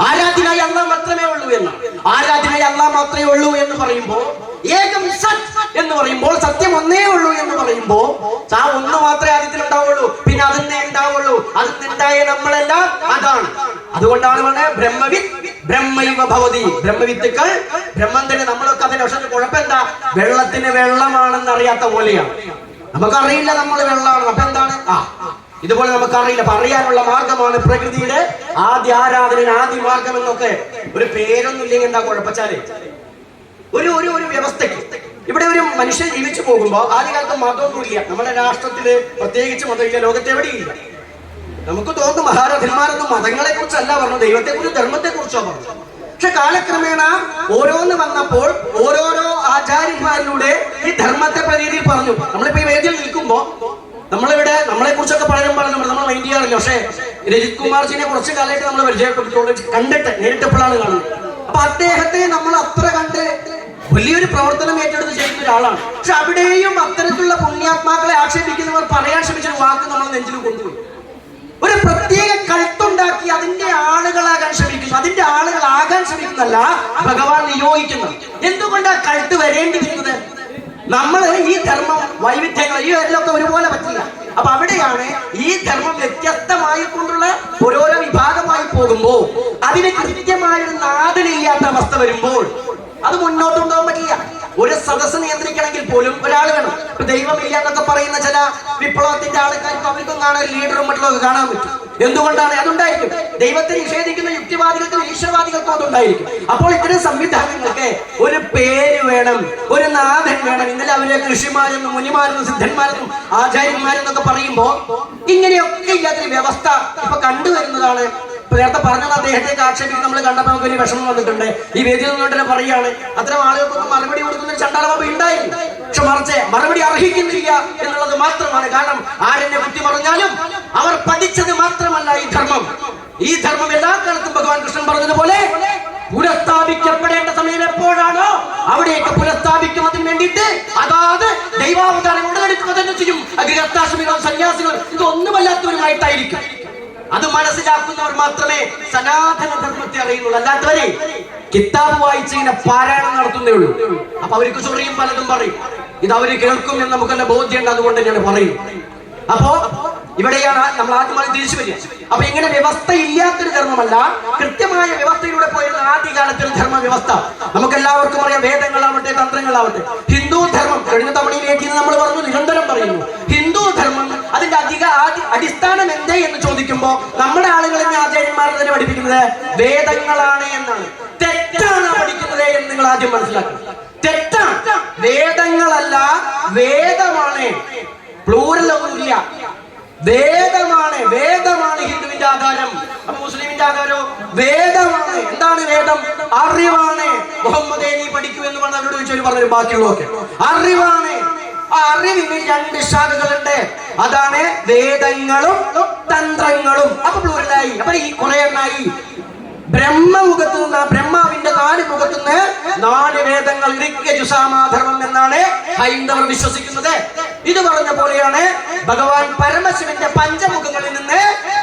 Speaker 2: ആരാധ്യനായി അല്ലാഹ് മാത്രമേ ഉള്ളൂ എന്ന്, ആരാധ്യനായി അല്ലാഹ് മാത്രമേ ഉള്ളൂ എന്ന് പറയുമ്പോൾ, ഏകം സത് എന്ന് പറയുമ്പോൾ, സത്യം ഒന്നേ ഉള്ളൂ എന്ന് പറയുമ്പോൾ ആ ഒന്ന് മാത്രമേ ആദ്യത്തിൽ ഉണ്ടാവുള്ളൂ, പിന്നെ അതിനെ ഉണ്ടാവുള്ളൂ. അതിനുണ്ടായ നമ്മളെല്ലാം അതാണ്. അതുകൊണ്ടാണ് പറഞ്ഞത് ബ്രഹ്മവിത്ത് ബ്രഹ്മൈവ ഭവതി. ബ്രഹ്മവിത്തുക്കൾ ബ്രഹ്മം തന്നെ. നമ്മളൊക്കെ അതിന്റെ പക്ഷേ കുഴപ്പം എന്താ? വെള്ളത്തിന് വെള്ളമാണെന്ന് അറിയാത്ത പോലെയാണ്. നമുക്കറിയില്ല നമ്മൾ വെള്ളമാണ്. അപ്പൊ എന്താണ്? ഇതുപോലെ നമുക്കറിയില്ല. അപ്പൊ അറിയാനുള്ള മാർഗമാണ് പ്രകൃതിയുടെ ആദ്യ ആരാധന, ആദ്യ മാർഗം എന്നൊക്കെ. ഒരു പേരൊന്നും ഇല്ലെങ്കിൽ എന്താ കുഴപ്പച്ചാല്? ഒരു ഒരു വ്യവസ്ഥയ്ക്ക് ഇവിടെ ഒരു മനുഷ്യൻ ജീവിച്ചു പോകുമ്പോൾ ആദ്യകാലത്ത് മതമൊന്നുമില്ല. നമ്മുടെ രാഷ്ട്രത്തില് പ്രത്യേകിച്ച് മതമില്ല, ലോകത്ത് എവിടെയില്ല. നമുക്ക് തോന്നുന്നു മഹാരഥന്മാരൊന്നും മതങ്ങളെ കുറിച്ചല്ല പറഞ്ഞു, ദൈവത്തെ കുറിച്ച് ധർമ്മത്തെ കുറിച്ചോ പറഞ്ഞു. പക്ഷെ കാലക്രമേണ ഓരോന്ന് വന്നപ്പോൾ ഓരോരോ ആചാര്യന്മാരിലൂടെ ഈ ധർമ്മത്തെ പ്രതീതിയിൽ പറഞ്ഞു. നമ്മളിപ്പോ ഈ വേദിയിൽ നിൽക്കുമ്പോ നമ്മളിവിടെ നമ്മളെ കുറിച്ചൊക്കെ പലരും പറഞ്ഞു, നമ്മൾ മൈൻഡ് ചെയ്യാറില്ല. പക്ഷേ രജിത് കുമാർജിനെ കുറച്ച് കാലമായിട്ട് നമ്മൾ പരിചയപ്പെട്ടിട്ടുള്ളൂ, കണ്ടിട്ട് നേരിട്ടപ്പോഴാണ് കാണുന്നത്. അപ്പൊ അദ്ദേഹത്തെ നമ്മൾ അത്ര കണ്ട് വലിയൊരു പ്രവർത്തനം ഏറ്റെടുത്ത് ചെയ്യുന്ന ഒരാളാണ്. പക്ഷെ അവിടെയും അത്തരത്തിലുള്ള പുണ്യാത്മാക്കളെ ആക്ഷേപിക്കുന്നവർ പറയാൻ ശ്രമിച്ച വാക്ക് നമ്മൾ നെഞ്ചിൽ കൊണ്ടുപോയി. ഒരു പ്രത്യേക കൾട്ടുണ്ടാക്കി അതിന്റെ ആളുകളാകാൻ ശ്രമിക്കുന്നു. അതിന്റെ ആളുകളാകാൻ ശ്രമിക്കുന്നല്ല ഭഗവാൻ നിയോഗിക്കുന്നത്. എന്തുകൊണ്ടാണ് കൾട്ട് വരേണ്ടി വരുന്നത്? നമ്മൾ ഈ ധർമ്മം വൈവിധ്യങ്ങൾ ഈ വരലൊക്കെ ഒരുപോലെ പറ്റില്ല. അപ്പൊ അവിടെയാണ് ഈ ധർമ്മം വ്യത്യസ്തമായി കൊണ്ടുള്ള ഓരോരോ വിഭാഗമായി പോകുമ്പോൾ അതിന് കൃത്യമായൊരു നാഥനില്ലാത്ത അവസ്ഥ വരുമ്പോൾ അത് മുന്നോട്ട് കൊണ്ടുപോകാൻ പറ്റില്ല. ഒരു സദസ്സ് നിയന്ത്രിക്കണമെങ്കിൽ പോലും ഒരാൾ വേണം. ഇപ്പൊ ദൈവമില്ല എന്നൊക്കെ പറയുന്ന ചില വിപ്ലവത്തിന്റെ ആൾക്കാർക്ക് അവർക്കും കാണാൻ ലീഡറും മറ്റുള്ളതൊക്കെ കാണാൻ പറ്റും. എന്തുകൊണ്ടാണ്? അതുണ്ടായിരിക്കും. ദൈവത്തെ നിഷേധിക്കുന്ന യുക്തിവാദികൾക്കും ഈശ്വരവാദികൾക്കും അതുണ്ടായിരിക്കും. അപ്പോൾ ഇത്തരം സംവിധാനങ്ങൾക്ക് ഒരു പേര് വേണം, ഒരു നാഥൻ വേണം. ഇന്നലെ അവരെ ഋഷിമാരെന്നും മുനിമാരെന്നും സിദ്ധന്മാരെന്നും ആചാര്യന്മാരെന്നൊക്കെ പറയുമ്പോ ഇങ്ങനെയൊക്കെ ഇല്ലാത്തൊരു വ്യവസ്ഥ ഇപ്പൊ കണ്ടുവരുന്നതാണ്. നേരത്തെ പറഞ്ഞത് അദ്ദേഹത്തെ ആക്ഷേപിച്ച് നമ്മൾ കണ്ടപ്പോൾ നമുക്ക് വലിയ വിഷമം വന്നിട്ടുണ്ട്. ഈ വേദിയിൽ നിന്നുകൊണ്ട് തന്നെ പറയുകയാണ്, അത്തരം ആളുകൾക്കൊന്നും മറുപടി കൊടുക്കുന്ന ഒരു ചണ്ടാളബാബ ഉണ്ടായില്ല. പക്ഷെ മറിച്ച് മറുപടി അർഹിക്കുന്നില്ല എന്നുള്ളത് മാത്രമാണ്. കാരണം ആരെന്നെ കുറ്റി പറഞ്ഞാലും അവർ പഠിച്ചത് മാത്രമല്ല ഈ ധർമ്മം. ഈ ധർമ്മം എല്ലാ കാലത്തും ഭഗവാൻ കൃഷ്ണൻ പറഞ്ഞതുപോലെ പുനഃസ്ഥാപിക്കപ്പെടേണ്ട സമയം എപ്പോഴാണോ അവിടെയൊക്കെ പുനഃസ്ഥാപിക്കുന്നതിന് വേണ്ടിയിട്ട് അതാത് ദൈവാവതാരം ഉടലെടുക്കുക തന്നെ ചെയ്യും. ഗൃഹസ്ഥാശ്രമികളും സന്യാസികളും ഇതൊന്നുമല്ലാത്തവരുമായിട്ടായിരിക്കും. അത് മനസ്സിലാക്കുന്നവർ മാത്രമേ സനാതന ധർമ്മത്തെ അറിയുന്നുള്ളൂ. അല്ലാത്തവരെ കിതാബ് വായിച്ച് ഇങ്ങനെ പാരായണം നടത്തുന്നേ ഉള്ളൂ. അപ്പൊ അവർക്ക് ചൊറിയും പലതും പറയും. ഇത് അവര് കേൾക്കും എന്ന് നമുക്ക് തന്നെ ബോധ്യമുണ്ട്. അതുകൊണ്ട് ഞാൻ പറയും. അപ്പോ ഇവിടെയാണ് നമ്മൾ ആദ്യമായി തിരിച്ചു വരിക. അപ്പൊ ഇങ്ങനെ വ്യവസ്ഥ ഇല്ലാത്തൊരു ധർമ്മമല്ല, കൃത്യമായ വ്യവസ്ഥയിലൂടെ പോയിരുന്ന ആദ്യകാലത്തൊരു ധർമ്മ വ്യവസ്ഥ നമുക്ക് എല്ലാവർക്കും അറിയാം. വേദങ്ങളാവട്ടെ തന്ത്രങ്ങളാവട്ടെ. ഹിന്ദു ധർമ്മം കഴിഞ്ഞ തവണയിലേക്ക് നമ്മൾ പറഞ്ഞു, നിരന്തരം പറയുന്നു ഹിന്ദു ധർമ്മം അതിന്റെ അടിസ്ഥാനം എന്തേ എന്ന് ചോദിക്കുമ്പോ നമ്മുടെ ആളുകൾ എന്നെ ആചാര്യന്മാർ തന്നെ പഠിപ്പിക്കുന്നത് വേദങ്ങളാണ് എന്നാണ്. തെറ്റാണ് പഠിക്കുന്നത് എന്ന് നിങ്ങൾ ആദ്യം മനസ്സിലാക്കണം. തെറ്റാണ്. വേദങ്ങളല്ല, വേദമാണ്. പ്ലൂറൽ ഒന്നുമില്ല. വേദമാണ്. വേദമാണ് ഹിന്ദുവിന്റെ ആധാരം. അപ്പൊ മുസ്ലിമിന്റെ ആധാരോ വേദമാണ്. എന്താണ് വേദം? അറിവാണ്. മുഹമ്മദേ നീ പഠിക്കൂ എന്ന് പറഞ്ഞ അവരോട് ചോദിച്ചു പറഞ്ഞു. ബാക്കിയുള്ളതൊക്കെ അറിവാണ്. ആ അറിവിന് രണ്ട് ശാഖകളുണ്ട്. അതാണ് വേദങ്ങളും തന്ത്രങ്ങളും. അപ്പൊ പ്ലൂറലായി. അപ്പൊ ഈ കുറെ എണ്ണായി. ബ്രഹ്മമുഖത്ത് നിന്ന്, ബ്രഹ്മാവിന്റെ 4 മുഖത്തുനിന്ന് 4 വേദങ്ങൾ ധർമ്മം എന്നാണ് ഹൈന്ദവർ വിശ്വസിക്കുന്നത്. ഇത് പറഞ്ഞ പോലെയാണ് ഭഗവാൻ പരമശിവന്റെ പഞ്ചമുഖങ്ങളിൽ നിന്ന്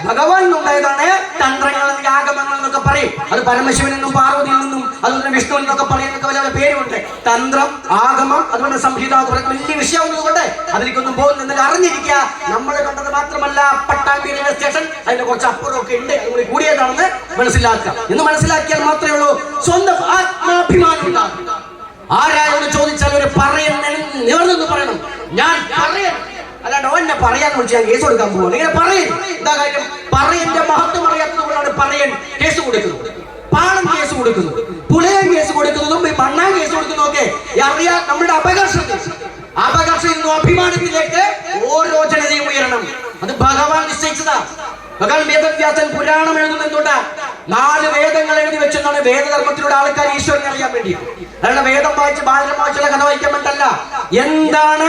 Speaker 2: ഭഗവാൻ ഉണ്ടായതാണ് തന്ത്രങ്ങൾ, ആഗമങ്ങൾ എന്നൊക്കെ പറയും. അത് പരമശിവനിൽ നിന്നും പാർവതിയിൽ നിന്നും അതുപോലെ വിഷ്ണുവിൽ നിന്നൊക്കെ പറയുന്നൊക്കെ വലിയ പേരുണ്ട്. തന്ത്രം, ആഗമം, അതുപോലെ സംഹിത വലിയ വിഷയമാകുന്നതുകൊണ്ട് അതിലേക്കൊന്നും പോകുന്ന അറിഞ്ഞിരിക്കുക. നമ്മൾ കണ്ടത് മാത്രമല്ല, പട്ടാമ്പി റെയിൽവേ സ്റ്റേഷൻ അതിന്റെ കുറച്ച് അപ്പുറമൊക്കെ ഉണ്ട്. അതുകൊണ്ട് കൂടിയതാണെന്ന് മനസ്സിലാക്കുക. എന്ന് മനസ്സിലാക്കിയാൽ മാത്രമേ ഉള്ളൂ സ്വന്തം ആത്മാഭിമാനം ഉണ്ടാകും. ആരായെന്ന് ചോദിച്ചാൽ ഒരു പറയൻ നിവർന്നെന്ന് പറയണം. ഞാൻ പറയൻ, അല്ലാണ്ട് ഓന്നെ പറയാന്ന് വിളിച്ച് ഞാൻ കേസ് കൊടുക്കാൻ പോകുന്നു. ഇങ്ങനെ പറയൻ. എന്താ കാര്യം? പറയന്റെ മഹത്വം അറിയാത്തത് കൊണ്ടാണ് പറയൻ കേസ് കൊടുക്കുന്നത്. പാണം കേസ് കൊടുക്കുന്നു, പുലയൻ കേസ് കൊടുക്കുന്നതും മണ്ണാൻ കേസ് കൊടുക്കുന്നതും ഒക്കെ അറിയാൻ നമ്മുടെ അപകർഷത്തിൽ അഭിമാനത്തിലേക്ക് ഓരോ ജനതയും ഉയരണം. അത് ഭഗവാൻ നിശ്ചയിച്ചതാ. ഭഗവാൻ വേദവ്യാസൻ പുരാണം എഴുതുന്നത് എന്തുകൊണ്ടാ? 4 വേദങ്ങൾ എഴുതി വെച്ചെന്നാണ് വേദധർമ്മത്തിലൂടെ ആൾക്കാർ ഈശ്വരനെ അറിയാൻ വേണ്ടി. അല്ലാണ്ട് വേദം വായിച്ച് ബാലരം വായിച്ചുള്ള കഥ വായിക്കാൻ വേണ്ടല്ല. എന്താണ്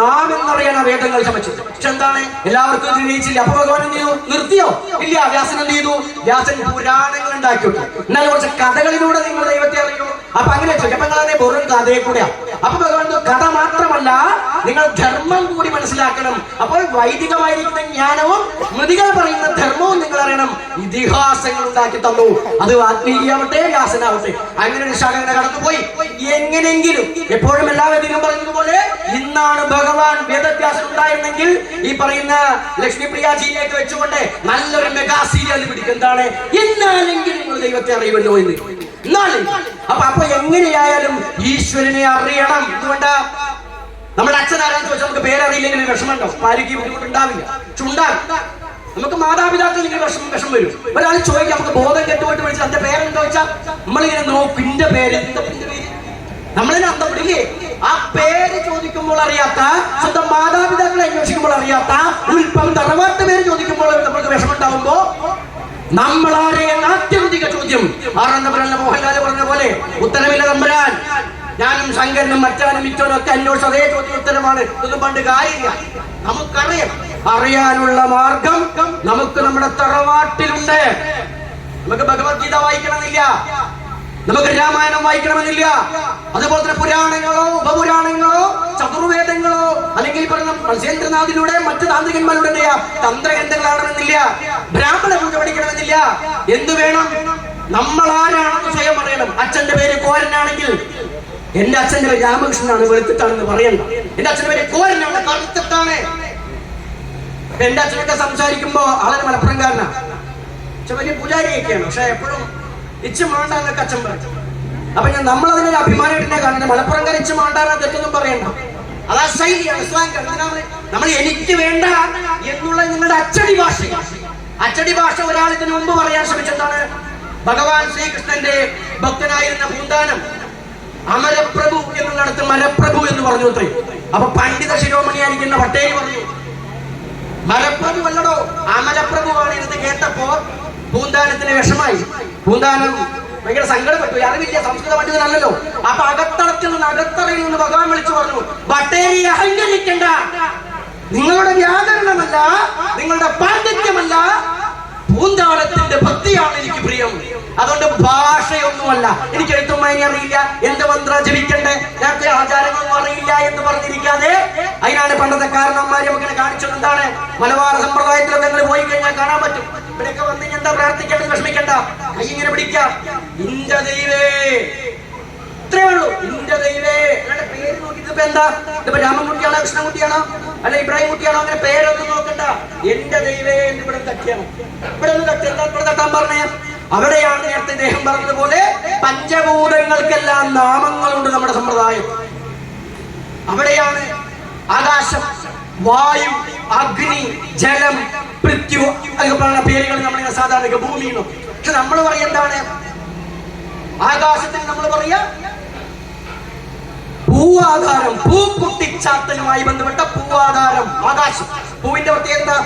Speaker 2: നാം എന്നറിയാനാ വേദങ്ങൾ ചമച്ചത്. പക്ഷെ എന്താണ് എല്ലാവർക്കും ഗ്രഹിച്ചില്ല. അപ്പൊ ഭഗവാൻ എന്ത് ചെയ്തു? നിർത്തിയോ? ഇല്ല. വ്യാസൻ എന്ത് ചെയ്തു? വ്യാസൻ പുരാണങ്ങൾ ഉണ്ടാക്കി വെക്കും. എന്നാൽ കുറച്ച് കഥകളിലൂടെ നിങ്ങൾ ദൈവത്തെ അറിയൂ. അപ്പൊ അങ്ങനെ ചോദിക്കും. അപ്പൊ നിങ്ങളെ വെറും കഥയെ കൂടെയാ. അപ്പൊ ഭഗവാൻ കഥ മാത്രമല്ല, നിങ്ങൾ ധർമ്മം കൂടി മനസ്സിലാക്കണം. അപ്പോൾ വൈദികമായിരിക്കുന്ന ജ്ഞാനവും സ്മൃതികൾ പറയുന്ന ധർമ്മവും നിങ്ങൾ അറിയണം. ഇതിഹാസങ്ങൾ ഉണ്ടാക്കി തന്നു. അത് ആത്മീയാവട്ടെ വ്യാസനാവട്ടെ. അങ്ങനെ ഒരു ശാഖ കടന്നുപോയി. എങ്ങനെങ്കിലും എപ്പോഴും എല്ലാ വേദികളും പറഞ്ഞതുപോലെ ഇന്നാണ് ഭഗവാൻ വേദവ്യാസൻ ഉണ്ടായിരുന്നെങ്കിൽ ഈ പറയുന്ന ലക്ഷ്മിപ്രിയാജിയിലേക്ക് വെച്ചുകൊണ്ട് നല്ലൊരു മെഗാ സീരിയൽ പിടിക്കും. എന്താണ്? എന്നാലെങ്കിലും നിങ്ങൾ ദൈവത്തെ അറിയുമല്ലോ എന്ന്. അപ്പൊ എങ്ങനെയായാലും ഈശ്വരനെ അറിയണം. അതുകൊണ്ട് നമ്മുടെ അച്ഛൻ ആരാന്ന് ചോദിച്ചാൽ നമുക്ക് പേരറിയില്ലെങ്കിൽ വിഷമമുണ്ടോ? ആർക്കും ബുദ്ധിമുട്ടുണ്ടാവില്ല. ചുണ്ടാകും. നമുക്ക് മാതാപിതാക്കൾ ഇങ്ങനെ വിഷം വരും. ഒരാൾ ചോദിക്കാം, നമുക്ക് ബോധം കെട്ടുപോയിട്ട് വിളിച്ചാൽ എന്റെ പേരെന്താ ചോദിച്ചാൽ നമ്മളിങ്ങനെ നോക്കും. ഇന്റെ പേര് നമ്മളിനെ അന്തപ്പെടില്ലേ? ആ പേര് ചോദിക്കുമ്പോൾ അറിയാത്ത, സ്വന്തം മാതാപിതാക്കളെ അന്വേഷിക്കുമ്പോൾ അറിയാത്ത, ഉൽപ്പം തറവാട്ട് പേര് ചോദിക്കുമ്പോൾ നമുക്ക് വിഷമുണ്ടാവുമ്പോ നമ്മളാരെയെന്ന ആത്യന്തിക ചോദ്യം ആറാം തമ്പുരാൻ മോഹൻലാൽ പറഞ്ഞ പോലെ ഉത്തരവില്ല തമ്പുരാൻ. ഞാനും ശങ്കരനും മറ്റാനും മിറ്റോനും ഒക്കെ അന്വേഷിച്ച അതേ ചോദ്യം ഉത്തരമാണ്. ഇതൊന്നും പണ്ട് കാര്യമില്ല. നമുക്കറിയാം, അറിയാനുള്ള മാർഗം നമുക്ക് നമ്മുടെ തറവാട്ടിലുണ്ട്. നമുക്ക് ഭഗവത്ഗീത വായിക്കണമെന്നില്ല, നമുക്ക് രാമായണം വായിക്കണമെന്നില്ല, അതുപോലെ തന്നെ പുരാണങ്ങളോ ഉപപുരാണങ്ങളോ ചതുർവേദങ്ങളോ അല്ലെങ്കിൽ പറഞ്ഞ മത്സ്യേന്ദ്രനാഥിലൂടെ മറ്റു താന്ത്രികന്മാരുടെ തന്ത്രഗ്രന്ഥങ്ങളാണെന്നില്ല, ബ്രാഹ്മണ പൂജ പഠിക്കണമെന്നില്ല. എന്തു വേണം? നമ്മൾ ആരാണെന്ന് സ്വയം പറയണം. അച്ഛന്റെ പേര് കോരനാണെങ്കിൽ എന്റെ അച്ഛന്റെ പേര് രാമകൃഷ്ണനാണ്, വെളുത്തിട്ടാണെന്ന് പറയണം. എന്റെ അച്ഛന്റെ പേര് കോരനാണ്, കറുത്തിട്ടാണ്. എന്റെ അച്ഛനൊക്കെ സംസാരിക്കുമ്പോ ആളൊരു മലപ്പുറംകാരനാണ്, വലിയ പൂജാരിയൊക്കെയാണ്. പക്ഷെ എപ്പോഴും ഇച്ചു മാണ്ടാന്നൊക്കെ അച്ഛൻ പറയും. അപ്പൊ നമ്മളതിനൊരു അഭിമാനമായിട്ട് കാണുന്നത്. മലപ്പുറംകാർ ഇച്ചു മാണ്ടാനാ തെറ്റൊന്നും പറയണ്ട, അതാ ശൈലിയാണ്, നമ്മൾ എനിക്ക് വേണ്ട എന്നുള്ള നിങ്ങളുടെ അച്ചടി ഭാഷ. അച്ചടി ഭാഷ ഒരാൾ ഇതിനു മുമ്പ് പറയാൻ ശ്രമിച്ചതാണ്. ഭഗവാൻ ശ്രീകൃഷ്ണന്റെ ഭക്തനായിരുന്ന പൂന്താനം അമരപ്രഭു എന്നുള്ളിടത്ത് മരപ്രഭു എന്ന് പറഞ്ഞു അത്രേ. അപ്പൊ പണ്ഡിത ശിരോമണിയായിരിക്കുന്ന പട്ടേരി പറഞ്ഞു, മരപ്രഭു അല്ലടോ അമരപ്രഭുവാണ്. ഇത് കേട്ടപ്പോ പൂന്താനത്തിന് വിഷമായി. പൂന്താനം ഭയങ്കര സങ്കടപ്പെട്ടു. അറിവില്ല, സംസ്കൃത പണ്ഡിതനല്ലല്ലോ. അപ്പൊ അകത്തളത്തിൽ നിന്ന് അകത്തറയിൽ നിന്ന് ഭഗവാൻ വിളിച്ചു പറഞ്ഞു, ബട്ടേരി അഹങ്കരിക്കണ്ട, നിങ്ങളുടെ വ്യാകരണമല്ല, നിങ്ങളുടെ പാണ്ഡിത്യമല്ല, പൂന്താനത്തിന്റെ ഭക്തിയാണ് എനിക്ക് പ്രിയം. അതുകൊണ്ട് ഭാഷയൊന്നുമല്ല, എനിക്ക് എഴുത്തും വായന അറിയില്ല, എന്ത് മന്ത്ര ജപിക്കണ്ടേ, നേരത്തെ ആചാരങ്ങളൊന്നും അറിയില്ല എന്ന് പറഞ്ഞിരിക്കാതെ അതിനാണ് പണ്ടത്തെ കാരണന്മാരെ നമുക്ക് കാണിച്ചത്. എന്താണ്? മലബാർ സമ്പ്രദായത്തിലൊക്കെ നിങ്ങൾ പോയി കഴിഞ്ഞാൽ കാണാൻ പറ്റും. ഇവിടെയൊക്കെ വന്ന് എന്താ പ്രാർത്ഥിക്കേണ്ടത്, വിഷമിക്കണ്ട, കൈ ഇങ്ങനെ പിടിക്കാം, ഇന്റെ ദൈവേ, ഇത്രേ ഉള്ളൂ, ഇന്റെ ദൈവേ. അല്ലാണ്ട് പേര് നോക്കിയിട്ട് ഇപ്പൊ എന്താ, ഇതിപ്പോ രാമൻകുട്ടിയാണോ കൃഷ്ണൻകുട്ടിയാണോ അല്ല ഇബ്രാഹിം കുട്ടിയാണോ, അങ്ങനെ പേരൊന്നും നോക്കണ്ട, എന്റെ ദൈവേ എന്ന് ഇവിടെ തട്ടിയാണ്. ഇവിടെ ഒന്ന് തട്ടി, എന്താ ഇവിടെ തട്ടാൻ പറഞ്ഞേ? അവിടെയാണ് നേരത്തെ അദ്ദേഹം പറഞ്ഞതുപോലെ പഞ്ചഭൂതങ്ങൾക്കെല്ലാം നാമങ്ങളുണ്ട് നമ്മുടെ സമ്പ്രദായം. അവിടെയാണ് ആകാശം, വായു, അഗ്നി, ജലം, പൃഥ്വി അതൊക്കെ പറയുന്ന പേരുകൾ നമ്മളിങ്ങനെ സാധാരണ ഭൂമിയിലും. പക്ഷെ നമ്മൾ പറയാ എന്താണ്? ആകാശത്തിന് നമ്മൾ പറയാ പൂവാധാരം, പൂക്കുട്ടിച്ചാത്തനുമായി ബന്ധപ്പെട്ട പൂവാധാരം ആകാശം. പൂവിന്റെ പ്രത്യേകത എന്താ?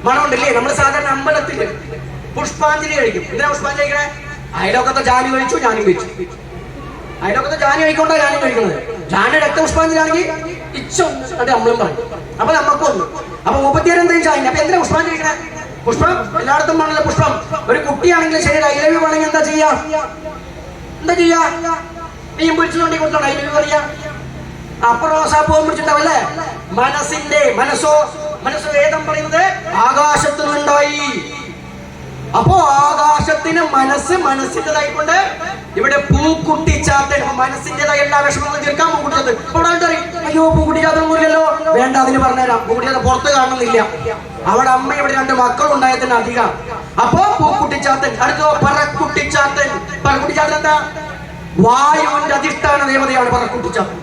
Speaker 2: മണമുണ്ടല്ലേ? നമ്മൾ സാധാരണ അമ്പലത്തില് പുഷ്പാഞ്ജലി കഴിക്കും. എന്തിനാ പുഷ്പാഞ്ജലി കഴിക്കണേ? അയലൊക്കത്തെ ജാനി കഴിച്ചു, ഞാനും കഴിച്ചു. അയലൊക്കത്തെ ജാനി കഴിക്കൊണ്ടാ ഞാനും കഴിക്കുന്നത്. ജാനി രക്തപുഷ്പാഞ്ജലി ആണെങ്കിൽ ഇച്ചൊന്ന് അത് നമ്മളും പറയും. അപ്പൊ നമുക്കൊന്ന്. അപ്പൊ 37 എന്തെങ്കിലും ജാനി. അപ്പൊ എന്തിനാ പുഷ്പാഞ്ജലി കഴിക്കണേ? പുഷ്പം എല്ലായിടത്തും വേണമല്ലോ പുഷ്പം. ഒരു കുട്ടിയാണെങ്കിലും ശരി, ഐലവ്യ വേണമെങ്കിൽ എന്താ ചെയ്യാ? എന്താ ചെയ്യാ? മീൻ പിടിച്ചുകൊണ്ടി കൊടുത്തോണ്ട് ഐലവ്യ പറയാ. അപ്പൊ റോസാപ്പൂവൻ പിടിച്ചിട്ടുണ്ടാവല്ലേ? മനസ്സോ വേദം പറയുന്നത് ആകാശത്തു നിന്നുണ്ടായി. അപ്പോ ആകാശത്തിന് മനസ്സിൻ്റെതായിക്കൊണ്ട് ഇവിടെ പൂക്കുട്ടിച്ചാത്തൻ, മനസ്സിൻ്റെതായ എല്ലാ വിഷമങ്ങളും തീർക്കാൻ പൂക്കുട്ടിച്ചാത്തൻ. അയ്യോ പൂക്കുട്ടിച്ചാത്തൻ പോലെയല്ലോ, വേണ്ട, അതിന് പറഞ്ഞുതരാം. പൂക്കുട്ടിച്ചാത്തൻ പുറത്ത് കാണുന്നില്ല, അവിടെ അമ്മ ഇവിടെ 2 മക്കളുണ്ടായതിന് അധികം. അപ്പോ പൂക്കുട്ടിച്ചാത്തൻ. അടുത്തോ പറക്കുട്ടിച്ചാത്തൻ. പറക്കുട്ടിച്ചാത്തൻ എന്താ? വായുവിന്റെ അധിഷ്ഠാന ദേവതയാണ് പറക്കുട്ടിച്ചാത്തൻ.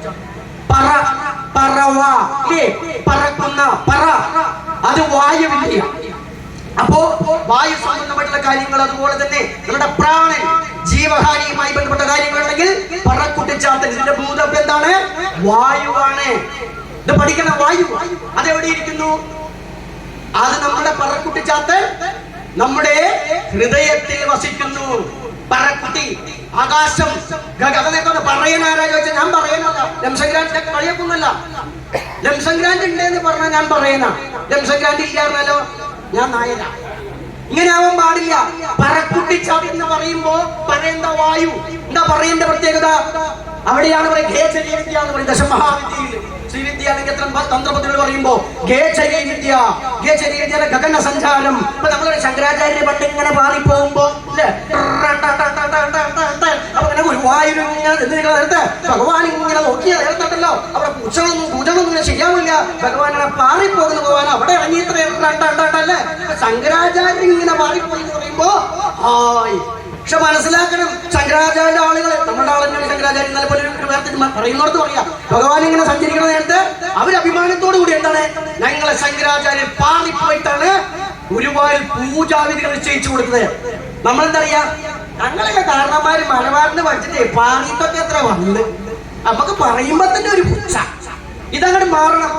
Speaker 2: പറക്കുന്ന പറ, അത് വായുവിന്റെ. അപ്പോ വായു സംബന്ധമായിട്ടുള്ള കാര്യങ്ങൾ, അതുപോലെ തന്നെ നമ്മുടെ പ്രാണൻ, ജീവഹാനിയുമായി ബന്ധപ്പെട്ട കാര്യങ്ങളുണ്ടെങ്കിൽ പറക്കുട്ടിച്ചാത്തൻ. ഇതിന്റെ ഭൂതം എന്താണ്? വായുവാണ്. ഇത് പഠിക്കണം. വായു അതെവിടെ ഇരിക്കുന്നു? അത് നമ്മുടെ പറക്കുട്ടിച്ചാത്തൻ നമ്മുടെ ഹൃദയത്തിൽ വസിക്കുന്നു. പറക്കുട്ടി, ആകാശം, ഗഗനത്തോട് പറയാനാരാ ചോദിച്ചാൽ ഞാൻ പറയാനല്ല. രംസംക്രാന്തി കളിയൊക്കൊന്നുമല്ല. രംസംക്രാന്തി ഉണ്ടെന്ന് പറഞ്ഞാൽ ഞാൻ പറയുന്ന, രംസംക്രാന്തി ഇല്ലായിരുന്നല്ലോ ഞാൻ നായക. ഇങ്ങനെ ആവാൻ പാടില്ല. പറക്കുട്ടിച്ചാത്തൻ എന്ന് പറയുമ്പോ പറയുന്ന വായു എന്താ പറയേണ്ട പ്രത്യേകത? അവിടെയാണ് വിദ്യ എന്ന് പറയും. ദശമഹാവിദ്യയിൽ ശ്രീവിദ്യ അല്ലെങ്കിൽ തന്ത്രപതികൾ പറയുമ്പോ വിദ്യ ഗഗന സഞ്ചാരം. ഇപ്പൊ നമ്മളൊരു ശങ്കരാചാര്യ പണ്ട് ഇങ്ങനെ പാറിപ്പോകുമ്പോ ഭഗവാൻ ഇങ്ങനെ നോക്കിയ നേരത്തല്ലോ അവിടെ പൂജകളൊന്നും ഇങ്ങനെ ചെയ്യാമില്ല. ഭഗവാൻ ഇങ്ങനെ പാറിപ്പോകുന്ന പോകാൻ അവിടെ ഇറങ്ങി ഇത്രയല്ലേ. ശങ്കരാചാര്യൻ ഇങ്ങനെ പാറിപ്പോയി എന്ന് പറയുമ്പോ പക്ഷെ മനസ്സിലാക്കണം, ശങ്കരാചാര്യ ആളുകൾ നമ്മുടെ ആളുകൾ ശങ്കരാചാര്യ പോലെ പറയുന്നോടത്ത് പറയാ ഭഗവാൻ ഇങ്ങനെ സഞ്ചരിക്കുന്ന നേരത്തെ അവർ അഭിമാനത്തോടു കൂടി എന്താണ് ഞങ്ങളെ ശങ്കരാചാര്യൻ പാറിപ്പോയിട്ടാണ് ഒരുപാട് പൂജാവിധികൾ നിശ്ചയിച്ചു കൊടുക്കുന്നത്. നമ്മളെന്താ പറയാ, ഞങ്ങളൊക്കെ കാരണന്മാര് മലബാറിന് പഠിച്ചിട്ടേ പാറിയിട്ടൊക്കെ എത്ര വന്ന് നമുക്ക് പറയുമ്പോ തന്നെ ഒരു പുച്ഛ. ഇതങ്ങോട്ട് മാറണം.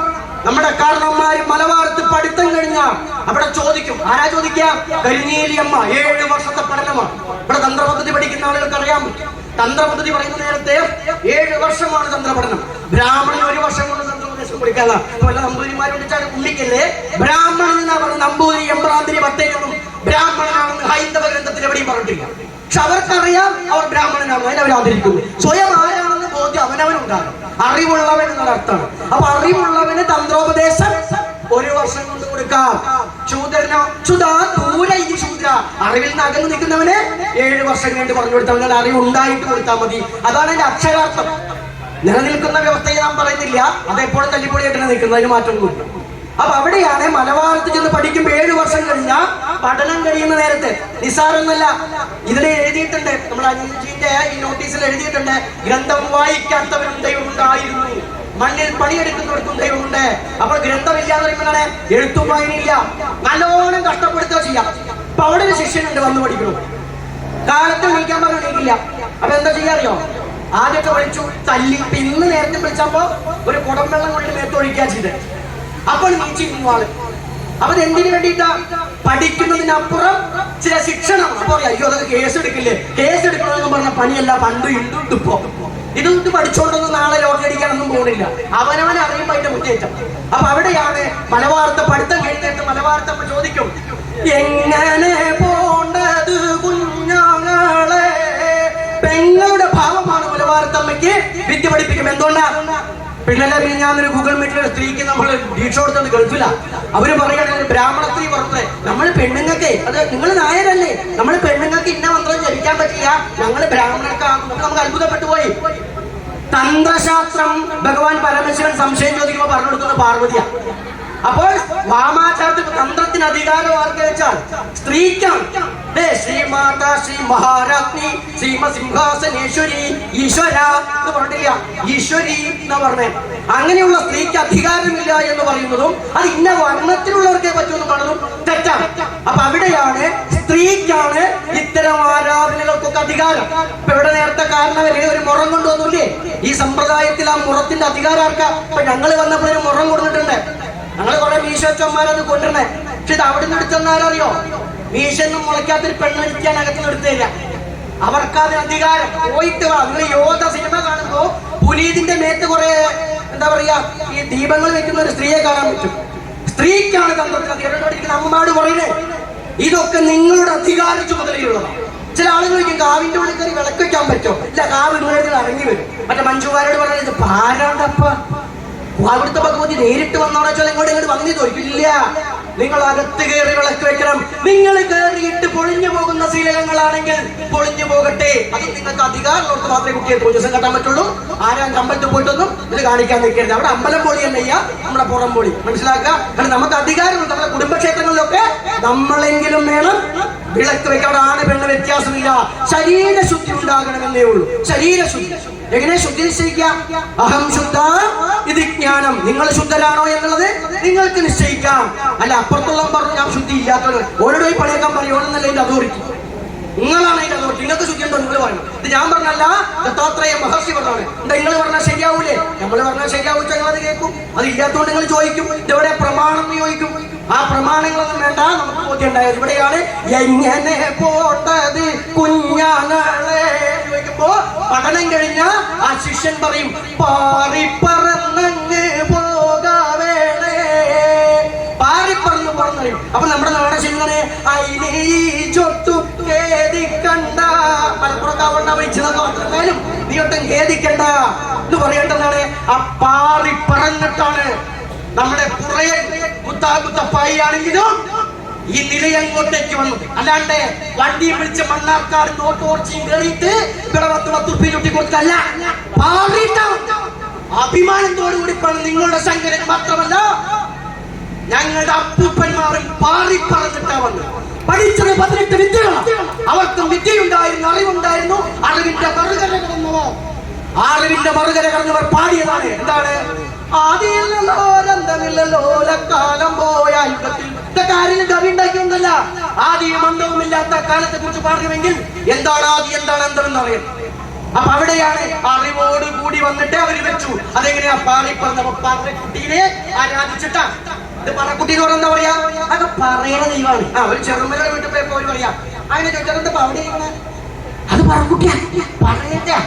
Speaker 2: നമ്മുടെ കാരണന്മാര് മലബാരത്ത് പഠിത്തം കഴിഞ്ഞ അവിടെ ചോദിക്കും. ആരാ ചോദിക്കുക? കരിഞ്ഞേലിയമ്മ. 7 വർഷത്തെ പഠനമാണ്. ഇവിടെ തന്ത്രപദ്ധതി പഠിക്കുന്ന ആളുകൾക്ക് അറിയാൻ പറ്റും. തന്ത്രപദ്ധതി പറയുന്ന നേരത്തെ 7 വർഷമാണ് തന്ത്രപഠനം. ബ്രാഹ്മണൻ 1 വർഷം കൊണ്ട് തന്ത്രോപദേശം പഠിക്കാതെ വല്ല നമ്പൂതിരിമാരെ വിളിച്ചാൽ ഉള്ളിക്കല്ലേ ബ്രാഹ്മണൻ എന്നാ പറഞ്ഞ നമ്പൂതിരി എമ്പ്രാന്തിരി ഭട്ടയൊന്നും ബ്രാഹ്മണനാണെന്ന് ഹൈന്ദവ ഗ്രന്ഥത്തിൽ എവിടെയും പറഞ്ഞിട്ടില്ല. പക്ഷെ അവർക്കറിയാം അവർ ബ്രാഹ്മണനാണെന്ന്. അതിനെ അവർ ആദരിക്കുന്നു. സ്വയം ആരാണെന്ന് ബോധ്യം അവനവനുണ്ടാകും. അറിവുള്ളവൻ എന്നൊരർത്ഥമാണ്. അപ്പൊ അറിവുള്ളവന് തന്ത്രോപദേശം 1 വർഷം കൊണ്ട് കൊടുക്കാം. ശൂദ്രനോ ശൂദ്ര അറിവിൽ നിന്ന് അകന്നു നിൽക്കുന്നവന് 7 വർഷം കഴിഞ്ഞ് പറഞ്ഞു കൊടുത്താൽ അറിവുണ്ടായിട്ട് കൊടുത്താൽ മതി. അതാണ് എന്റെ അക്ഷരാർത്ഥം. നിലനിൽക്കുന്ന വ്യവസ്ഥയെ നാം പറയുന്നില്ല. അതെപ്പോഴും തല്ലിപ്പൊളിയായിട്ട് നിൽക്കുന്നതിന് മാറ്റമൊന്നുമില്ല. അപ്പൊ അവിടെയാണ് മലബാരത്ത് ചെന്ന് പഠിക്കുമ്പോൾ 7 വർഷം കഴിഞ്ഞ പഠനം കഴിയുന്ന നേരത്തെ നിസാറൊന്നല്ല. ഇതിൽ എഴുതിയിട്ടുണ്ട്, നമ്മൾ അഞ്ചിന്റെ ഈ നോട്ടീസിൽ എഴുതിയിട്ടുണ്ട്, ഗ്രന്ഥം വായിക്കാത്തവരും ദൈവമുണ്ടായിരുന്നു, മണ്ണിൽ പണിയെടുക്കുന്നവർക്കും ദൈവമുണ്ട്. അപ്പോൾ ഗ്രന്ഥമില്ലാന്ന് പറയുമ്പോഴാണ് എഴുത്തും വായനയില്ല. നല്ലോണം കഷ്ടപ്പെടുത്തുക ചെയ്യാം. അപ്പൊ അവിടെ ഒരു ശിഷ്യനുണ്ട് വന്ന് പഠിക്കണം. കാലത്ത് വിളിക്കാൻ പറഞ്ഞാൽ എണീക്കില്ല. അപ്പൊ എന്താ ചെയ്യാറിയോ? ആദ്യമൊക്കെ വിളിച്ചു തല്ലി. ഇന്ന് നേരത്തെ വിളിച്ചപ്പോ ഒരു കുടം വെള്ളം കൊണ്ട് മേത്തൊഴിക്കാ ചെയ്ത്. അപ്പോൾ നീച്ചിരുന്നു ആള്. അപ്പൊ എന്തിനു വേണ്ടിയിട്ടാ? പഠിക്കുന്നതിനപ്പുറം ചില ശിക്ഷണം. അപ്പൊ അയ്യോ അതൊക്കെ കേസ് എടുക്കില്ലേ? കേസ് എടുക്കണമെന്ന് പറഞ്ഞ പണിയല്ല. പണ്ട് ഇപ്പൊ ഇത് പഠിച്ചോണ്ടൊന്നും നാളെ ലോട്ടറി അടിക്കാനൊന്നും പോകുന്നില്ല. അവനവനെ അറിയുമ്പോ അതിന്റെ മുന്നേറ്റം. അപ്പൊ അവിടെയാണ് മലബാരത്തെ പഠിത്തം കഴിഞ്ഞിട്ട് മലബാരത്തമ്മ ചോദിക്കും, എങ്ങനെ പോണ്ടത് കുഞ്ഞാങ്ങളെ? പെങ്ങളുടെ ഭാവമാണ് മലബാരത്തമ്മയ്ക്ക് വിദ്യ പഠിപ്പിക്കും. എന്തുകൊണ്ടാണ്? പിന്നെ ഞാനൊരു ഗൂഗിൾ മീറ്റിൽ സ്ത്രീക്ക് നമ്മൾ ദീക്ഷ കൊടുത്തത് ഗൾഫില. അവര് പറയുകയാണെങ്കിൽ ബ്രാഹ്മണ സ്ത്രീ പറഞ്ഞത്, നമ്മൾ പെണ്ണുങ്ങൾക്ക്, അത് നിങ്ങൾ നായരല്ലേ, നമ്മൾ പെണ്ണുങ്ങൾക്ക് ഇന്ന മന്ത്രം ജപിക്കാൻ പറ്റില്ല, ഞങ്ങൾ ബ്രാഹ്മണർക്കാണ്. നമുക്ക് അത്ഭുതപ്പെട്ടു പോയി. തന്ത്രശാസ്ത്രം ഭഗവാൻ പരമശിവൻ സംശയം ചോദിക്കുമ്പോൾ പറഞ്ഞു കൊടുക്കുന്നത് പാർവതിയ. അപ്പോൾ വാമാചാരത്തിൽ തന്ത്രത്തിന് അധികാരം ആർക്ക് വെച്ചാൽ സ്ത്രീക്കാണ്. ശ്രീമാത ശ്രീ മഹാരാജ്ഞി ശ്രീമസിംഹാസനേശ്വരി ഈശ്വര എന്ന് പറഞ്ഞില്ല, ഈശ്വരി എന്ന് പറഞ്ഞേ. അങ്ങനെയുള്ള സ്ത്രീക്ക് അധികാരമില്ല എന്ന് പറയുന്നതും അത് ഇന്ന വർണ്ണത്തിലുള്ളവർക്കേ പറ്റുമെന്ന് പറഞ്ഞതും തെറ്റാണ്. അപ്പൊ അവിടെയാണ് സ്ത്രീക്കാണ് ഇത്തരം ആരാധനകൾക്കൊക്കെ അധികാരം. ഇപ്പൊ ഇവിടെ നേരത്തെ കാരണവര് ഒരു മുറം കൊണ്ടുവന്നില്ലേ? ഈ സമ്പ്രദായത്തിൽ ആ മുറത്തിന്റെ അധികാരം ആർക്കാ? ഇപ്പൊ ഞങ്ങൾ വന്നപ്പോൾ ഒരു മുറം കൊടുത്തിട്ടുണ്ട്. ഞങ്ങൾ കുറെ മീശോച്ചന്മാരത് കൊണ്ടുവരണേ. പക്ഷെ ഇത് അവിടെ നിന്ന് എടുത്തെന്നാരറിയോ? മീശൊന്നും മുളയ്ക്കാത്തൊരു പെണ്ണടിക്കാൻ അകത്തുനിന്ന് എടുത്തില്ല. അവർക്കതിന് അധികാരം. പോയിട്ട് വാ. നിങ്ങൾ യോധ സിനിമ കാണുമ്പോ പുനീതിന്റെ മേത്ത് കുറെ എന്താ പറയാ ഈ ദീപങ്ങൾ വെക്കുന്ന ഒരു സ്ത്രീയെ കാണാൻ പറ്റും. സ്ത്രീക്കാണ് തന്ത്രത്തിന് അധികാരം. അമ്മമാട് പറയുന്നത് ഇതൊക്കെ നിങ്ങളുടെ അധികാര ചുമതലയുള്ളതാണ്. ചില ആളുകൾ ചോദിക്കും, കാവിന്റെ ഉള്ളിൽ കയറി വിളക്ക് വെക്കാൻ പറ്റുമോ? ഇല്ല, കാവ് ഇടുന്നതിൽ ഇറങ്ങി വരും. മറ്റേ മഞ്ജുവാരോട് പറഞ്ഞത് ഇത് പാരാണ്ടപ്പ അവിടുത്തെ ഭഗവതി നേരിട്ട് വന്നോളാ ചോദിച്ചാൽ ഇങ്ങോട്ട് വന്നു ചോദിക്കില്ല. നിങ്ങൾ അകത്ത് കയറി വിളക്ക് വെക്കണം. നിങ്ങൾ കയറിയിട്ട് പൊളിഞ്ഞു പോകുന്ന ശീലങ്ങളാണെങ്കിൽ പൊളിഞ്ഞു പോകട്ടെ. അത് നിങ്ങൾക്ക് അധികാരമുള്ളവർക്ക് മാത്രമേ കുട്ടിയെ ദിവസം കെട്ടാൻ പറ്റുള്ളൂ. ആരാ അമ്പലത്തിൽ പോയിട്ടൊന്നും ഇത് കാണിക്കാൻ നിൽക്കരുത്. അവിടെ അമ്പലം പൊളിയല്ല നമ്മുടെ പുറം പൊളി. മനസ്സിലാക്കുക. കാരണം നമുക്ക് അധികാരമുണ്ട്. നമ്മുടെ കുടുംബക്ഷേത്രങ്ങളിലൊക്കെ നമ്മളെങ്കിലും വേണം വിളക്ക് വെക്കാൻ. അവിടെ ആണ് പെണ്ണ് വ്യത്യാസമില്ല. ശരീരശുദ്ധി ഉണ്ടാകണമെന്നേ ഉള്ളൂ. ശരീരശുദ്ധി എങ്ങനെ ശുദ്ധി നിശ്ചയിക്കാം? അഹം ശുദ്ധ ഇത് ജ്ഞാനം. നിങ്ങൾ ശുദ്ധരാണോ എന്നുള്ളത് നിങ്ങൾക്ക് നിശ്ചയിക്കാം. അല്ല അപ്പുറത്തുള്ള പറഞ്ഞു ഞാൻ ശുദ്ധി ഇല്ലാത്തവർ ഓരോട് പോയി പണിയേക്കാൻ പറയുമെന്നല്ല ഇതിന്റെ അതോറിറ്റി. നിങ്ങളാണ് അതിന്റെ അതോറിറ്റി. നിങ്ങൾക്ക് ശുദ്ധി ഉണ്ടോ നിങ്ങൾ പറയണം. ഇത് ഞാൻ പറഞ്ഞല്ല, ദത്താത്രേയ മഹർഷി പറഞ്ഞാണ്. എന്താ നിങ്ങൾ പറഞ്ഞാൽ ശരിയാവൂലേ? നമ്മൾ പറഞ്ഞാൽ ശരിയാവും. ഞങ്ങൾ അത് കേൾക്കും. അത് ഇല്ലാത്തതുകൊണ്ട് നിങ്ങൾ ചോദിക്കും ഇതെവിടെ പ്രമാണം എന്ന് ചോദിക്കും. ആ പ്രമാണങ്ങളൊന്നും വേണ്ട, നമുക്ക് ബോധ്യം ഉണ്ടായത്. ഇവിടെയാണ് എങ്ങനെ പോട്ടത് കുഞ്ഞാങ്ങളെ ചോദിക്കുമ്പോ പഠനം കഴിഞ്ഞ ആ ശിഷ്യൻ പറയും പാറിപ്പറന്നങ്ങ് പോകാവേണേ. പാറിപ്പറന്ന് പറയും. അപ്പൊ നമ്മുടെ നാടെ ചെയ്യുന്നേ അയിലേ ചൊട്ടു ഖേദിക്കണ്ട. മലപ്പുറത്താവണ്ട വെച്ചതൊക്കെ പറഞ്ഞാലും നീ ഒട്ടും ഖേദിക്കണ്ട എന്ന് പറയേണ്ടതാണ്. ആ പാറിപ്പറന്നിട്ടാണ് നമ്മുടെ പുറയെ കുത്താകുത്തപ്പായാണെങ്കിലും ഈ നിലയങ്ങോട്ടേക്ക് വന്നു. അല്ലാണ്ട് വണ്ടിയും വിളിച്ച് മണ്ണാർക്കാട് ഓട്ടോറിച്ചും കയറിയിട്ട് ഇവിടെ 10 ഉറുപ്പിക ചുട്ടി കൊടുത്തല്ല. അഭിമാനത്തോടുകൂടി പണം നിങ്ങളുടെ ശങ്കരൻ മാത്രമല്ല ഞങ്ങളുടെ അപ്പൂപ്പന്മാരും പാറിപ്പറന്നിട്ടാ വന്നു. പഠിച്ചത് 18 വിദ്യകളാണ്. അവർക്കും വിദ്യയുണ്ടായിരുന്നു, അറിവുണ്ടായിരുന്നു. അറിവിന്റെ മറുകര കടന്നവർ, അറിവിന്റെ മറുകര കടന്നവർ പാടിയതാണ്. എന്താണ്? കാലം പോയ യുഗത്തിൽ കാര്യം കവി ഉണ്ടാക്കിയൊന്നല്ല. ആദിയും അന്തവുമില്ലാത്ത കാലത്തെ കുറിച്ച് പറയുമെങ്കിൽ എന്താണ് ആദി, എന്താണ് അന്തം എന്നറിയാം. അപ്പൊ അവിടെയാണ് അറിവോട് കൂടി വന്നിട്ട് അവര് വെച്ചു. അതെങ്ങനെയാ? പറക്കുട്ടീനെ ആരാധിച്ചിട്ടാ. ഇത് പറക്കുട്ടി എന്ന് പറഞ്ഞാൽ എന്താ പറയാ? അതൊക്കെ പറയണ ദൈവമാണ്. ഒരു ചെറുമല വീട്ടിൽ പോയപ്പോ അവര് പറയാ, അതിനെ ചോദിച്ചാൽ എന്താ അവിടെ ഇരിക്കണേ? അത് പറക്കുട്ടിയാ, പറയട്ടെ.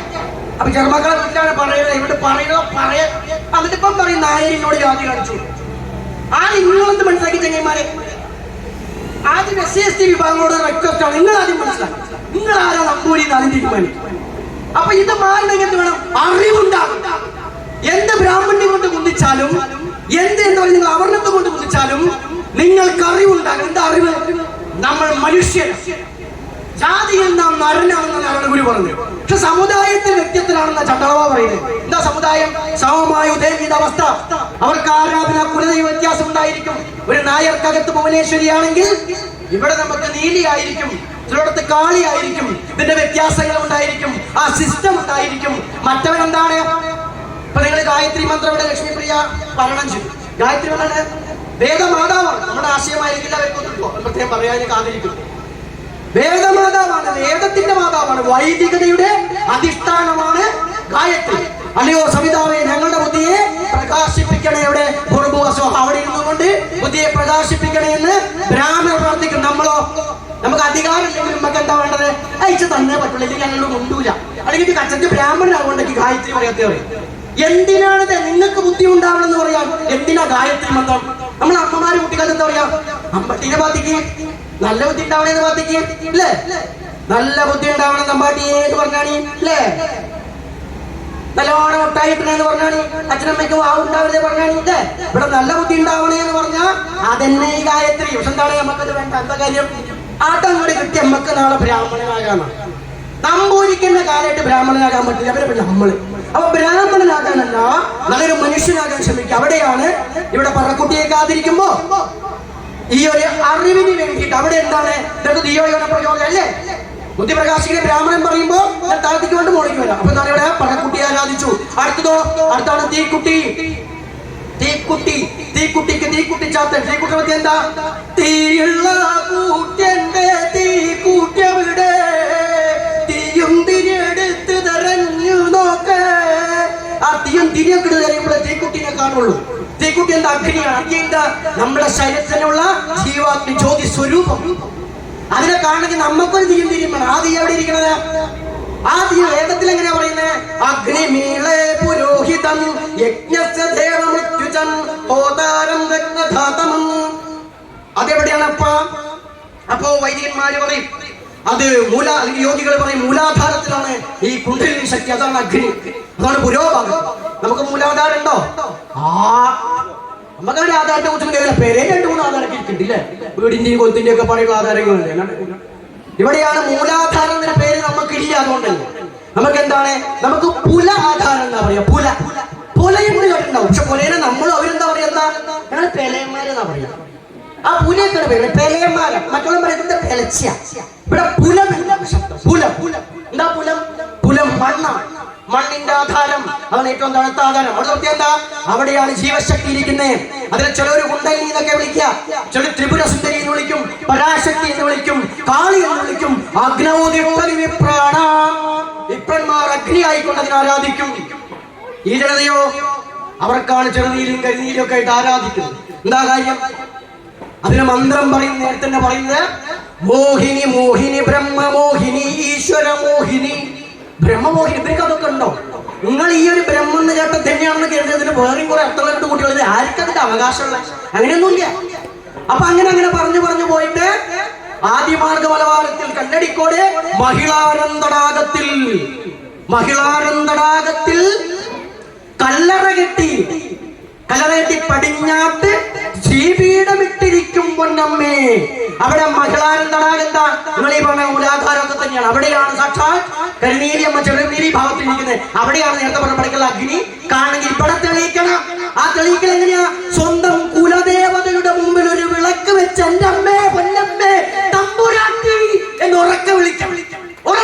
Speaker 2: അപ്പൊ ചെറുമക്കളെ വീട്ടിലാണ് പറയുന്നത്. ഇവിടെ പറയുന്നത് പറയാ. എന്നിട്ടിപ്പം പറയും നായരിനോട് ജാതി കാണിച്ചു. നിങ്ങളെന്ത് മനസ്സിലാക്കി ചങ്ങന്മാരെ? ആദ്യം SC/ST വിഭാഗങ്ങളോട് റിക്വസ്റ്റ് ആണ്. നിങ്ങൾ ആദ്യം മനസ്സിലാക്കി നിങ്ങൾ ആരാ നമ്പൂരി ആദ്യം തീരുമാനിക്കും. അപ്പൊ ഇത് മാറണമെങ്കിൽ എന്ത് വേണം? അറിവുണ്ടാകും. എന്ത് ബ്രാഹ്മണ്യം കൊണ്ട് കുന്തിച്ചാലും, എന്താ നിങ്ങൾ അവർണത്തെ കൊണ്ട് കുന്തിച്ചാലും നിങ്ങൾക്ക് അറിവുണ്ടാകും. എന്താ അറിവ്? നമ്മൾ മനുഷ്യൻ, ജാതിയിൽ നാം നരനാണെന്നാണ് ഗുരു പറഞ്ഞത്. പക്ഷെ സമുദായത്തിൽ വ്യക്തിത്വത്തിലാണെന്ന ചണ്ടളവ പറയുന്നത്. എന്താ സമുദായം? സമമായ ഉദയഗീത അവസ്ഥ. അവർക്ക് ആരാധന കുലദൈവ വ്യത്യാസം ഉണ്ടായിരിക്കും. ഒരു നായർക്കകത്ത് ഭുവനേശ്വരി ആണെങ്കിൽ ഇവിടെ നമുക്ക് നീലി ആയിരിക്കും, ചിലയിടത്ത് കാളി ആയിരിക്കും. ഇതിന്റെ വ്യത്യാസങ്ങൾ ഉണ്ടായിരിക്കും, ആ സിസ്റ്റം ഉണ്ടായിരിക്കും. മറ്റവൻ എന്താണ്? ഇപ്പൊ നിങ്ങൾ ഗായത്രി മന്ത്രം ഇവിടെ ലക്ഷ്മിപ്രിയ പാരായണം ചെയ്തു. ഗായത്രി മന്ത്രം വേദമാതാവാണ്. നമ്മുടെ ആശയമായിരിക്കില്ല പ്രത്യേകം പറയാൻ കാതിരിക്കും. വേദമാതാവാണ്, വേദത്തിന്റെ മാതാവാണ്, വൈദികതയുടെ അധിഷ്ഠാനമാണ് ഗായത്രി. അല്ലയോ സവിതാവേ, ഞങ്ങളുടെ ബുദ്ധിയെ പ്രകാശിപ്പിക്കണേ. എവിടെ? അവിടെ ഇരുന്നുകൊണ്ട് ബുദ്ധിയെ പ്രകാശിപ്പിക്കണേ എന്ന് ബ്രാഹ്മണർ പ്രാർത്ഥിക്കും. നമ്മളോ? നമുക്ക് അധികാരം ഇല്ലെങ്കിൽ നമുക്ക് എന്താ വേണ്ടത്? അയച്ചു തന്നേ പറ്റുള്ളൂ, ഇല്ലെങ്കിൽ ഞങ്ങളോട് കൊണ്ടൂല. അല്ലെങ്കിൽ കച്ചക്ക് ബ്രാഹ്മണനാകൊണ്ടെങ്കിൽ ഗായത്രി പറയാത്തേ പറയും. എന്തിനാണിത്? നിങ്ങൾക്ക് ബുദ്ധി ഉണ്ടാവണം എന്ന് പറയാം. എന്തിനാ ഗായത്രി മന്ത്രം? നമ്മൾ അമ്മമാര് കുട്ടികൾക്ക് എന്താ പറയാ? അമ്പട്ടിനെ ബാധിക്ക്, നല്ല ബുദ്ധി ഉണ്ടാവണേന്ന് ബാധിക്ക്, അല്ലേ? നല്ല ബുദ്ധി ഉണ്ടാവണം തമ്പാട്ടിയെ എന്ന് പറഞ്ഞാണി, അല്ലേ? നല്ലോണം ഒട്ടായി ഇട്ടണെന്ന് പറഞ്ഞാണി, അച്ഛനമ്മയ്ക്ക് വാവുണ്ടാവരുത് പറഞ്ഞാണി, അല്ലേ? ഇവിടെ നല്ല ബുദ്ധി ഉണ്ടാവണേ എന്ന് പറഞ്ഞാൽ അതെന്നെ ഈ ഗായത്രി. പക്ഷെ എന്താണ് നമുക്കത് വേണ്ട? എന്താ കാര്യം? ആട്ടം കൂടി കിട്ടി നമുക്ക് നാളെ ബ്രാഹ്മണനാകാനാണ്. നമ്പൂരിക്കുന്ന കാലമായിട്ട് ബ്രാഹ്മണനാകാൻ പറ്റില്ല. അവരെ നമ്മള് അപ്പൊ ബ്രാഹ്മണനാകാനല്ല, നല്ലൊരു മനുഷ്യനാകാൻ ശ്രമിക്കുക. അവിടെയാണ് ഇവിടെ പറക്കുട്ടിയെ കാത്തിരിക്കുമ്പോ ഈ ഒരു അറിവിന് വേണ്ടിയിട്ട് അവിടെ എന്താണ് ദിയോയോന പ്രയോഗം അല്ലേ? ബുദ്ധി പ്രകാശിക്കുന്ന ബ്രാഹ്മണൻ പറയുമ്പോ താഴത്തേക്ക് കൊണ്ട് മോളിക്ക് വരാം. അപ്പൊ എന്താണ് ഇവിടെ പറക്കുട്ടിയെ ആരാധിച്ചു. അടുത്താണ് തീക്കുട്ടി. തീക്കുട്ടിക്ക് തീക്കുട്ടി ചാത്തൻ. തീക്കുട്ടി പറ്റി എന്താ? തീയുള്ള കൂട്ടിന്റെ തീക്കൂട്ടിയവിടെ തീയും തിരിയെടുത്ത് തെരഞ്ഞു നോക്ക്. ആ തീയും തിരിയൊക്കെ തെരയുമ്പോഴേ തീക്കുട്ടിനെ കാണുള്ളൂ. തീക്കുട്ടി എന്താ? അഗ്നിയാണ്. അഗ്നി എന്താ? നമ്മുടെ ശരീരത്തിനുള്ള ജീവാഗ്നി, ജ്യോതി സ്വരൂപം. അതിനെ കാണണമെങ്കിൽ നമുക്കൊരു തീയും തിരിയും വേണം. ആ തീ എവിടെ ഇരിക്കണത്? ആ തീ വേദത്തിൽ എങ്ങനെയാ പറയുന്നത്? അഗ്നിമീളെ പുരോഹിതം യജ്ഞസ്യ ദേവമൃത്യുജം ഹോതാരം രത്നധാതമം. അതെവിടെയാണ്? അപ്പോ വൈദികന്മാര് പറയും അത് അല്ലെങ്കിൽ യോഗികൾ പറയും മൂലാധാരത്തിലാണ് ഈ കുണ്ഡലിനി ശക്തി. അതാണ് അഗ്നി, അതാണ് പുരോഭാഗം. നമുക്ക് മൂലാധാരം ഉണ്ടോ? നമുക്കതിന്റെ ആധാരത്തെ കുറിച്ച് കേൾക്കില്ല. പേരെ 2-3 ആധാരമൊക്കെ ഇരിക്കുന്നുണ്ട്, വീടിന്റെയും കൊലത്തിന്റെയും ഒക്കെ പണിയുള്ള ആധാരങ്ങളുണ്ട്. ഇവിടെയാണ് മൂലാധാരം എന്ന പേര് നമുക്കില്ല. അതുകൊണ്ടല്ലേ നമുക്ക് എന്താണ്? നമുക്ക് പുല ആധാരം എന്നാ പറയാ. പുലയെന്ന് കേട്ടിട്ടുണ്ടാവും. പക്ഷെ പുലേനെ നമ്മളും അവരെന്താ പറയാ? ഞങ്ങൾ പെലയന്മാരെന്നാ പറയാ. ആ പുലയൊക്കെ പേര് പെലയന്മാര. മറ്റുള്ള പറയുന്നത് പെലച്ച. ഇവിടെ പുലം ശബ്ദം. എന്താ പുലം? മണ്ണാണ്, മണ്ണിന്റെ ആധാരം. അതാണ് ഏറ്റവും തണുത്ത ആധാരം. അവിടെ നോക്കിയാൽ എന്താ? അവിടെയാണ് ജീവശക്തി ഇരിക്കുന്നത്. അതിനെ ചിലര് കുണ്ടലിനി എന്നൊക്കെ വിളിക്കുക, ചില ത്രിപുര സുന്ദരി എന്ന് വിളിക്കും, പരാശക്തി എന്ന് വിളിക്കും, കാളി എന്ന് വിളിക്കും. വിപ്രന്മാർ അഗ്നി ആയിക്കൊണ്ട് അതിനെ ആരാധിക്കും. ഈ ജനതയോ അവർക്കാണ് ചെറുനീലും കരിനീലും ഒക്കെ ആയിട്ട് ആരാധിക്കുന്നത്. എന്താ കാര്യം? അതിന് മന്ത്രം പറയുന്ന നേരത്തെ തന്നെ പറയുന്നത് മോഹിനി, മോഹിനി, ബ്രഹ്മമോഹിനി, ഈശ്വര മോഹിനി, ബ്രഹ്മമോഹിനി. ഇവർക്ക് അതൊക്കെ ഉണ്ടോ? നിങ്ങൾ ഈ ഒരു ബ്രഹ്മ എന്ന് കേട്ട തന്നെയാണെന്ന് കേട്ടതിന് വേറെയും കുറെ അർത്ഥങ്ങളിട്ട് കുട്ടികൾ ആർക്കും അതിന്റെ അവകാശമുള്ള അങ്ങനെയൊന്നുമില്ല. അപ്പൊ അങ്ങനെ പറഞ്ഞു പോയിട്ട് ആദിമാർഗ മലബാരത്തിൽ കല്ലടിക്കോട് മഹിളാനന്ദടാകത്തിൽ കല്ലറ കെട്ടി പടിഞ്ഞാട്ട് ശ്രീപീഠമിട്ടിരിക്കും പൊന്നമ്മേ. അവിടെ മഹിളാനന്ദടാകം എന്താ? നിങ്ങൾ ഈ പറഞ്ഞ മൂലാധാരമൊക്കെ തന്നെയാണ്. അവിടെയാണ് സാക്ഷാൽ കരിനീലി അമ്മ ചെറുനീലി ഭാഗത്തിരിക്കുന്നത്. അവിടെയാണ് നേരത്തെ പറഞ്ഞ പടക്കുള്ള അഗ്നി കാണണമെങ്കിൽ ഇവിടെ തെളിയിക്കണം. ആ തെളിയിക്കൽ എങ്ങനെയാ? സ്വന്തം കുലദേവതയുടെ മുമ്പിൽ ഒരു വിളക്ക് വെച്ച് എന്റെ അമ്മേ, പൊന്നമ്മേ, തമ്പുരാട്ടി എന്ന് ഉറക്കെ വിളിക്കണം.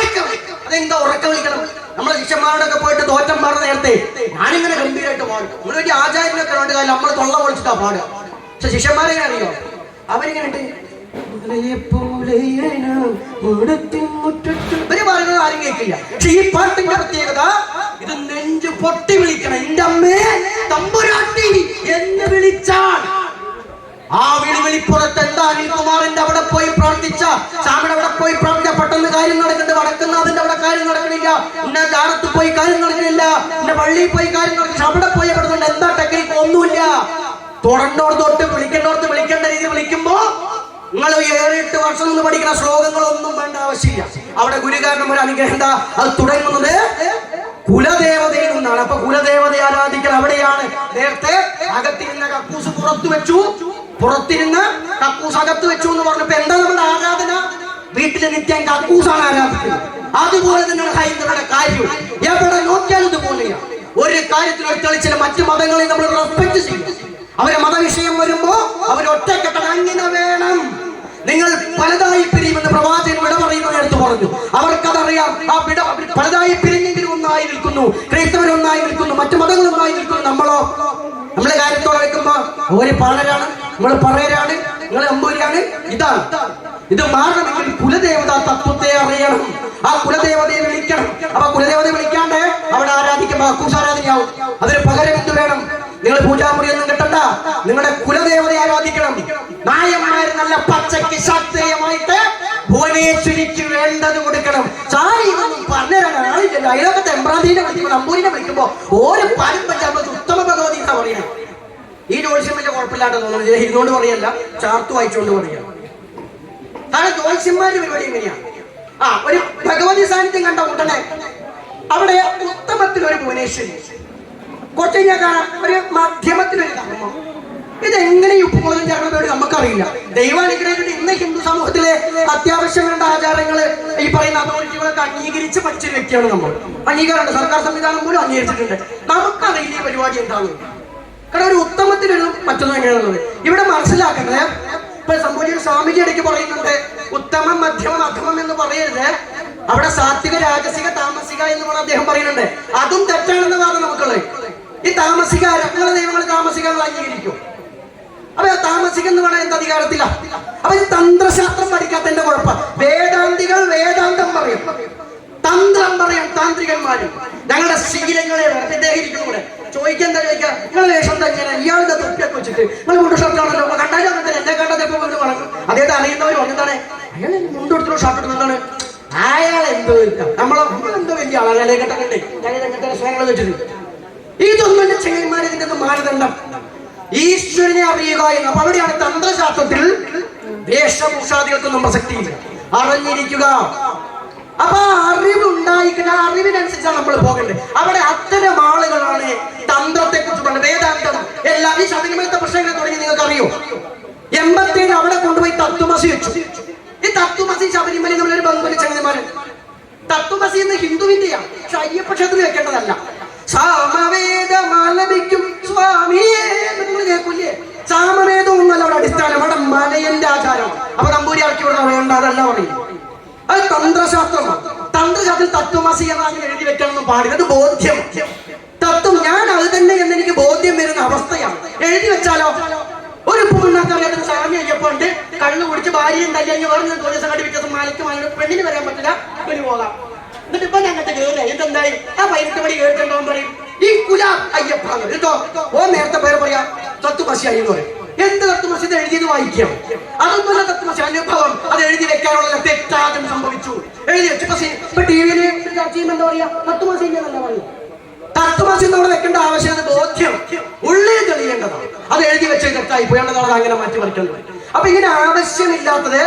Speaker 2: അതെന്താ ഉറക്കെ വിളിക്കണം? നമ്മളെ ശിഷ്യന്മാരോടൊക്കെ പോയിട്ട് തോറ്റം പാടുന്ന നേരത്തെ ഞാനിങ്ങനെ ഗംഭീരമായിട്ട് പാടും. നമ്മൾ വലിയ ആചാര്യനൊക്കെ വേണ്ട കാര്യം നമ്മൾ തൊള്ള പൊളിച്ചിട്ടാ പാടുക. പക്ഷെ ശിഷ്യന്മാരെ അറിയോ? അവരിങ്ങനെ ഇവര് പറയുന്നത് ആരും കേൾക്കില്ല. അംഗീകരിക്കില്ല. പക്ഷെ ഈ പാട്ടിന്റെ പ്രത്യേകത ഇത് നെഞ്ചു പൊട്ടി വിളിക്കണം. എന്റെ അമ്മേ തമ്പുരാട്ടി എന്ന് വിളിച്ചാൽ ആ വിളിപ്പുറത്ത് എന്താ അനിൽകുമാറിന്റെ അവിടെ പോയി പ്രാർത്ഥിച്ച, സാമിയുടെ അവിടെ പോയി പ്രാർത്ഥിച്ച പെട്ടെന്ന് കാര്യം നടക്കുന്നുണ്ട്. വടക്കുന്നാഥിന്റെ അവിടെ കാര്യം നടക്കണില്ല, ഇന്ന ജാറത്ത് പോയി കാര്യം നടക്കണില്ല, ഇന്ന പള്ളിയിൽ പോയി കാര്യം നടക്കില്ല. അവിടെ പോയി പെടുന്നുണ്ട്. എന്താ ടെക്നിക്ക്? ഒന്നുമില്ല. തുടർന്നോട് തൊട്ട് വിളിക്കേണ്ടോടത്ത് വിളിക്കേണ്ട രീതി വിളിക്കുമ്പോ നിങ്ങൾ 7-8 വർഷം നിന്ന് പഠിക്കുന്ന ശ്ലോകങ്ങളൊന്നും വേണ്ട ആവശ്യമില്ല. അവിടെ ഗുരുകാരന്മാർ അനുഗ്രഹം എന്താ? അത് തുടങ്ങുന്നത് കുലദേവതയിൽ നിന്നാണ്. അപ്പൊ കുലദേവതയെ ആരാധിക്കൽ അവിടെയാണ്. നേരത്തെ അകത്തിരുന്ന കക്കൂസ് പുറത്തു വെച്ചു, പുറത്തിരുന്ന് കക്കൂസ് അകത്ത് വെച്ചു എന്ന് പറഞ്ഞപ്പോ എന്താ നമ്മുടെ ആരാധന? വീട്ടിലെ നിത്യം കക്കൂസാണ് ആരാധിക്കുന്നത്. അതുപോലെ തന്നെയാണ് ഹൈന്ദവരുടെ കാര്യം. എവിടെ നോക്കിയാലും ഇതുപോലെയാണ്. ഒരു കാര്യത്തിൽ തെളിച്ചില്ല. മറ്റു മതങ്ങളെ നമ്മൾ റെസ്പെക്ട് ചെയ്യും. അവരെ മതവിഷയം വരുമ്പോ അവർ ഒറ്റക്കെട്ടാണ്. അങ്ങനെ വേണം. നിങ്ങൾ പലതായി പിരിയുമെന്ന് പ്രവാചകൻ വിട പറയുന്ന നേരത്ത് പറഞ്ഞു. അവർക്കതറിയാം. ആ വിട പലതായി പിരിഞ്ഞെങ്കിലും ഒന്നായി നിൽക്കുന്നു. ക്രൈസ്തവർ ഒന്നായി നിൽക്കുന്നു, മറ്റു മതങ്ങൾ ഒന്നായി നിൽക്കുന്നു. നമ്മളോ നമ്മളെ കാര്യത്തോടെ വെക്കുമ്പോ ഒരു പാണരാണ്, നമ്മൾ പറയരാണ്, നിങ്ങൾ അമ്പൂരിയാണ്. ഇതാണ് ഇത് മാറണമെങ്കിൽ കുലദേവത തത്വത്തെ അറിയണം. ആ കുലദേവതയെ വിളിക്കണം. അപ്പൊ കുലദേവതയെ വിളിക്കാണ്ട് അവിടെ ആരാധിക്കുമ്പോ കൂസാരാധനയാവും. അതിന് പകരം എന്ത് വേണം? നിങ്ങൾ പൂജാമുറി ഒന്നും കിട്ടണ്ട, നിങ്ങളുടെ കുലദേവതയെ ആരാധിക്കണം. നായന്മാര് നല്ല പച്ചയ്ക്ക് ശാസ്ത്രീയമായിട്ട് ഭുവനേശ്വരിക്ക് വേണ്ടത് കൊടുക്കണം. സാരി പറഞ്ഞുതരാൻ ആളില്ലല്ലോ. അതിലൊക്കെ എംബ്രാന്തിനെ വിളിക്കുമ്പോൾ നമ്പൂരിനെ വിളിക്കുമ്പോ ഓരോ പാലും പഞ്ചാബ് ഉത്തമ ഭഗവതി എന്നാ പറയണം. ഈ ജ്യോത്സ്യം വലിയ കുഴപ്പമില്ലാണ്ട് തോന്നുന്നത് ഇരുന്നുകൊണ്ട് പറയല്ല, ചാർത്ത് വായിച്ചുകൊണ്ട് പറയാം. കാരണം ജ്യോത്സ്യന്മാരുടെ പരിപാടി എങ്ങനെയാണ്? ഒരു ഭഗവതി സാന്നിധ്യം കണ്ട ഉടനെ അവിടെ ഉത്തമത്തിലൊരു ഭുവനേശ്വരി, കുറച്ച് കഴിഞ്ഞാൽ കാണാം ഒരു മധ്യമത്തിലൊരു ധർമ്മം. ഇതെങ്ങനെ ഉപ്പുമുളകും ചേർന്നതോട് നമുക്കറിയില്ല. ദൈവാനുഗ്രഹത്തിൽ ഇന്ന് ഹിന്ദു സമൂഹത്തിലെ അത്യാവശ്യം വേണ്ട ആചാരങ്ങൾ ഈ പറയുന്ന അതോറിറ്റികളൊക്കെ അംഗീകരിച്ച് പഠിച്ചൊരു വ്യക്തിയാണ് നമ്മൾ. അംഗീകാരമുണ്ട്, സർക്കാർ സംവിധാനം പോലും അംഗീകരിച്ചിട്ടുണ്ട്. നമുക്കറിയില്ല ഈ പരിപാടി എന്താണ്. കാരണം ഒരു ഉത്തമത്തിലൊരു മറ്റൊന്നും എങ്ങനെയാണുള്ളത് ഇവിടെ മനസ്സിലാക്കുന്നത്. ഇപ്പൊ സംഭവിച്ച സ്വാമിജി ഇടയ്ക്ക് പറയുന്നുണ്ട് ഉത്തമം, മധ്യമം, അധമം എന്ന് പറയരുത്. അവിടെ സാത്വിക, രാജസിക, താമസിക എന്ന് പറഞ്ഞ അദ്ദേഹം പറയുന്നുണ്ട്. അതും തെറ്റാണെന്ന വാദം നമുക്കുള്ളത്. ഈ താമസിക നിങ്ങളുടെ ദൈവങ്ങൾ താമസികങ്ങൾ അംഗീകരിക്കും. അപ്പൊ താമസിക എന്ന് പറഞ്ഞാൽ എന്ത് അധികാരത്തില്ല? അപ്പൊ ഈ തന്ത്രശാസ്ത്രം പഠിക്കാത്തതിന്റെ കുഴപ്പം. വേദാന്തികൾ വേദാന്തം പറയും, തന്ത്രം പറയും താന്ത്രികന്മാരും. ഞങ്ങളുടെ ശീലങ്ങളെ ഇദ്ദേഹം കൂടെ ചോദിക്കാൻ എന്താ ചോദിക്കുക? നിങ്ങളെ വേഷം തന്നെയാണ്, ഇയാളുടെ തൊപ്പിയൊക്കെ വെച്ചിട്ട് നിങ്ങൾ മുണ്ട് ഷർട്ടാണല്ലോ കണ്ടാലും അങ്ങനെ എന്നെ കണ്ടത് എപ്പോ കൊണ്ട് വളർന്നു. അദ്ദേഹത്തെ അറിയുന്നവർ പറഞ്ഞതാണ് അയാൾ മുണ്ടെടുത്തോ ഷർട്ട് എടുത്താണ് അയാൾ എന്തോ നമ്മളെന്തോ വലിയ ആളെ കേട്ടേ അങ്ങനത്തെ സ്വയങ്ങൾ വെച്ചിട്ടുണ്ട്. ഇതൊന്നും എന്റെ ചെങ്ങന്മാർ ഇതിന്റെ ഒന്നും മാനദണ്ഡം. ഈശ്വരനെ അറിയുക എന്ന്. അപ്പൊ അവിടെയാണ് തന്ത്രശാസ്ത്രത്തിൽ വേഷഭൂഷാദികൾക്കൊന്നും പ്രസക്തിയില്ല. അറിഞ്ഞിരിക്കുക. അപ്പൊ അറിവുണ്ടായിരിക്കുന്ന അറിവിനനുസരിച്ചാണ് നമ്മൾ പോകേണ്ടത്. അവിടെ അത്തരം ആളുകളാണ് തന്ത്രത്തെ കുറിച്ച് പറഞ്ഞത്. വേദാന്തം എല്ലാ ഈ ശബരിമലത്തെ പ്രശ്നങ്ങളെ തുടങ്ങി നിങ്ങൾക്ക് അറിയോ? 87 അവിടെ കൊണ്ടുപോയി തത്വമസി വെച്ചു. ഈ തത്വമസി ശബരിമല നമ്മളൊരു ബന്ധുവിന്റെ ചങ്ങന്മാര്. തത്വമസി എന്ന് ഹിന്ദുവിന്റെയാണ്, പക്ഷെ അയ്യപ്പ ക്ഷേത്രത്തിൽ വെക്കേണ്ടതല്ല. സാമവേദമാലപിക്കും സ്വാമിയെ നിങ്ങൾ കേൾക്കൂലേ? സാമവേദം ഒന്നല്ല അവിടെ അടിസ്ഥാനം, അവിടെ മലയന്റെ ആചാരം. അപ്പൊ നമ്പൂരി ആക്കി ഇവിടെ വേണ്ട, അതല്ല പറയും. അത് തന്ത്രശാസ്ത്രമാണ്. തന്ത്രശാസ്ത്രത്തിൽ തത്വമസി എന്നാണ് എഴുതി വെക്കാനൊന്നും പാടില്ല. അത് ബോധ്യം, തത്വം ഞാൻ അത് തന്നെ എന്ന് എനിക്ക് ബോധ്യം വരുന്ന അവസ്ഥയാണ്. എഴുതി വെച്ചാലോ ഒരു പൂർണ്ണക്കറിയാത്ത സ്വാമി അയ്യപ്പുണ്ട്, കണ്ണു കുടിച്ച് ഭാര്യയും തല്ലി പറഞ്ഞ് ദിവസം കണ്ടി വ്യത്യാസം മാലയ്ക്ക് മാലി പെണ്ണിന് വരാൻ പറ്റില്ല, പെണ്ണു പോകാം. എന്നിട്ട് ഇപ്പൊ ഞങ്ങൾക്ക് കേറില്ല. എന്തെന്തായി? ആ 18 മണി കേട്ടിട്ടുണ്ടോ പറയും ഈ കുല അയ്യപ്പ കേട്ടോ. ഓ നേരത്തെ പേര് പറയാ തത്വമസി അയ്യ എന്ന് പറയും. എന്ത് തത്വമസി എഴുതിയത് വായിക്കാം? അതൊന്നുമല്ല തത്വമസി അനുഭവം. അത് എഴുതി വെക്കാനുള്ള തെറ്റാദ്യം സംഭവിച്ചു. എഴുതി വെച്ചു. ഇപ്പൊ ടിവിയിൽ ചർച്ച ചെയ്യുമ്പോൾ എന്താ പറയാ? തത്വമസി എന്നല്ല പറയും. തത്വമസി നമ്മൾ വെക്കേണ്ട ആവശ്യം ബോധ്യം ഉള്ളിൽ തെളിയേണ്ടതാണ്. അത് എഴുതി വെച്ച് തെറ്റായി പോയേണ്ടതാണ്. അങ്ങനെ മാറ്റി മറിക്കേണ്ടത്. അപ്പൊ ഇങ്ങനെ ആവശ്യമില്ലാത്തത്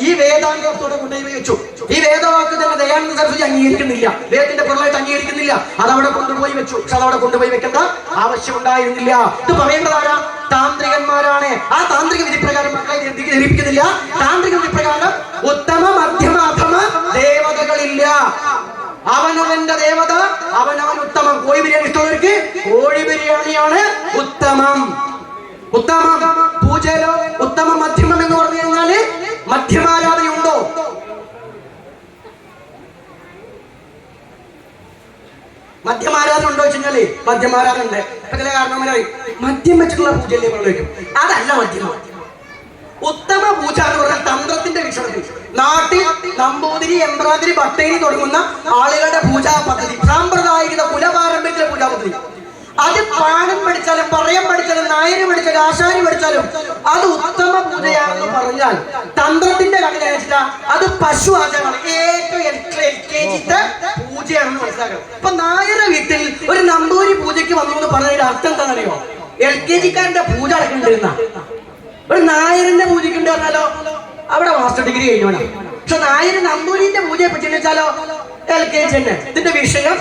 Speaker 2: ഈ വേദാന്തത്തോടെ കൊണ്ടുപോയി വെച്ചു. ഈ വേദവാക്ക് തന്നെ ദയാനന്ദ സരസ്വതി അംഗീകരിക്കുന്നില്ല, വേദത്തിന്റെ പൊരുളായിട്ട് അംഗീകരിക്കുന്നില്ല. അതവിടെ കൊണ്ടുപോയി വെച്ചു. പക്ഷെ അതവിടെ കൊണ്ടുപോയി വെക്കേണ്ട ആവശ്യം ഉണ്ടായിരുന്നില്ല. ഇത് പറയേണ്ടതാരാ? താന്ത്രികന്മാരാണ്. ആ താന്ത്രിക വിധിപ്രകാരം മക്കളെ ധരിപ്പിക്കുന്നില്ല. താന്ത്രിക വിധിപ്രകാരം ഉത്തമ, മധ്യമ, അധമ ദേവതകളില്ല. അവനവന്റെ ദേവത അവനവൻ ഉത്തമം. കോഴി ബിരിയാണി ഇഷ്ടമുള്ളവർക്ക് കോഴി ബിരിയാണിയാണ് ഉത്തമം. ഉത്തമം പൂജയിലോ ഉത്തമ മധ്യമം എന്ന് പറഞ്ഞു കഴിഞ്ഞാല് മധ്യമാരാധനയുണ്ടോ? മധ്യമാരാധന ഉണ്ടോ വെച്ച് കഴിഞ്ഞാല് മധ്യമാരാധന ഉണ്ട്. ചില കാരണവന്മാരായി മദ്യം വെച്ചിട്ടുള്ള പൂജയല്ലേ പറഞ്ഞു. അതല്ല മധ്യമം. ഉത്തമ പൂജ എന്ന് പറഞ്ഞാൽ തന്ത്രത്തിന്റെ വീക്ഷണത്തിൽ നാട്ടിൽ നമ്പൂതിരി, എംബ്രാതിരി, ഭട്ടേരി തുടങ്ങുന്ന ആളുകളുടെ പൂജാ പദ്ധതി, സാമ്പ്രദായിക കുലപാരമ്പര്യത്തിലെ പൂജാ പദ്ധതി, അത് പാഠം പഠിച്ചാലും പറയാൻ പഠിച്ചാലും നായര് പഠിച്ചാലും ആശാരി പഠിച്ചാലും അത് ഉത്തമ പൂജയാണെന്ന് പറഞ്ഞാൽ തന്ത്രത്തിന്റെ കണ്ണിലയച്ചിട്ട അത് പശു ആചാരമാണ്. ഏറ്റവും LKG പൂജയാണെന്ന് മനസ്സിലാക്കണം. ഇപ്പൊ നായരുടെ വീട്ടിൽ ഒരു നമ്പൂരി പൂജയ്ക്ക് വന്നു എന്ന് പറഞ്ഞതിന്റെ അർത്ഥം എന്താണെന്നറിയോ? LKG-കാരന്റെ പൂജ അടക്കണ്ടിരുന്ന ഒരു നായരന്റെ പൂജയ്ക്കുണ്ട് പറഞ്ഞാലോ അവിടെ മാസ്റ്റർ ഡിഗ്രി കഴിഞ്ഞോണം. പക്ഷെ നായര് നമ്പൂരിന്റെ പൂജയെ പറ്റി വെച്ചാലോ LKG തന്നെ. ഇതിന്റെ വിഷയം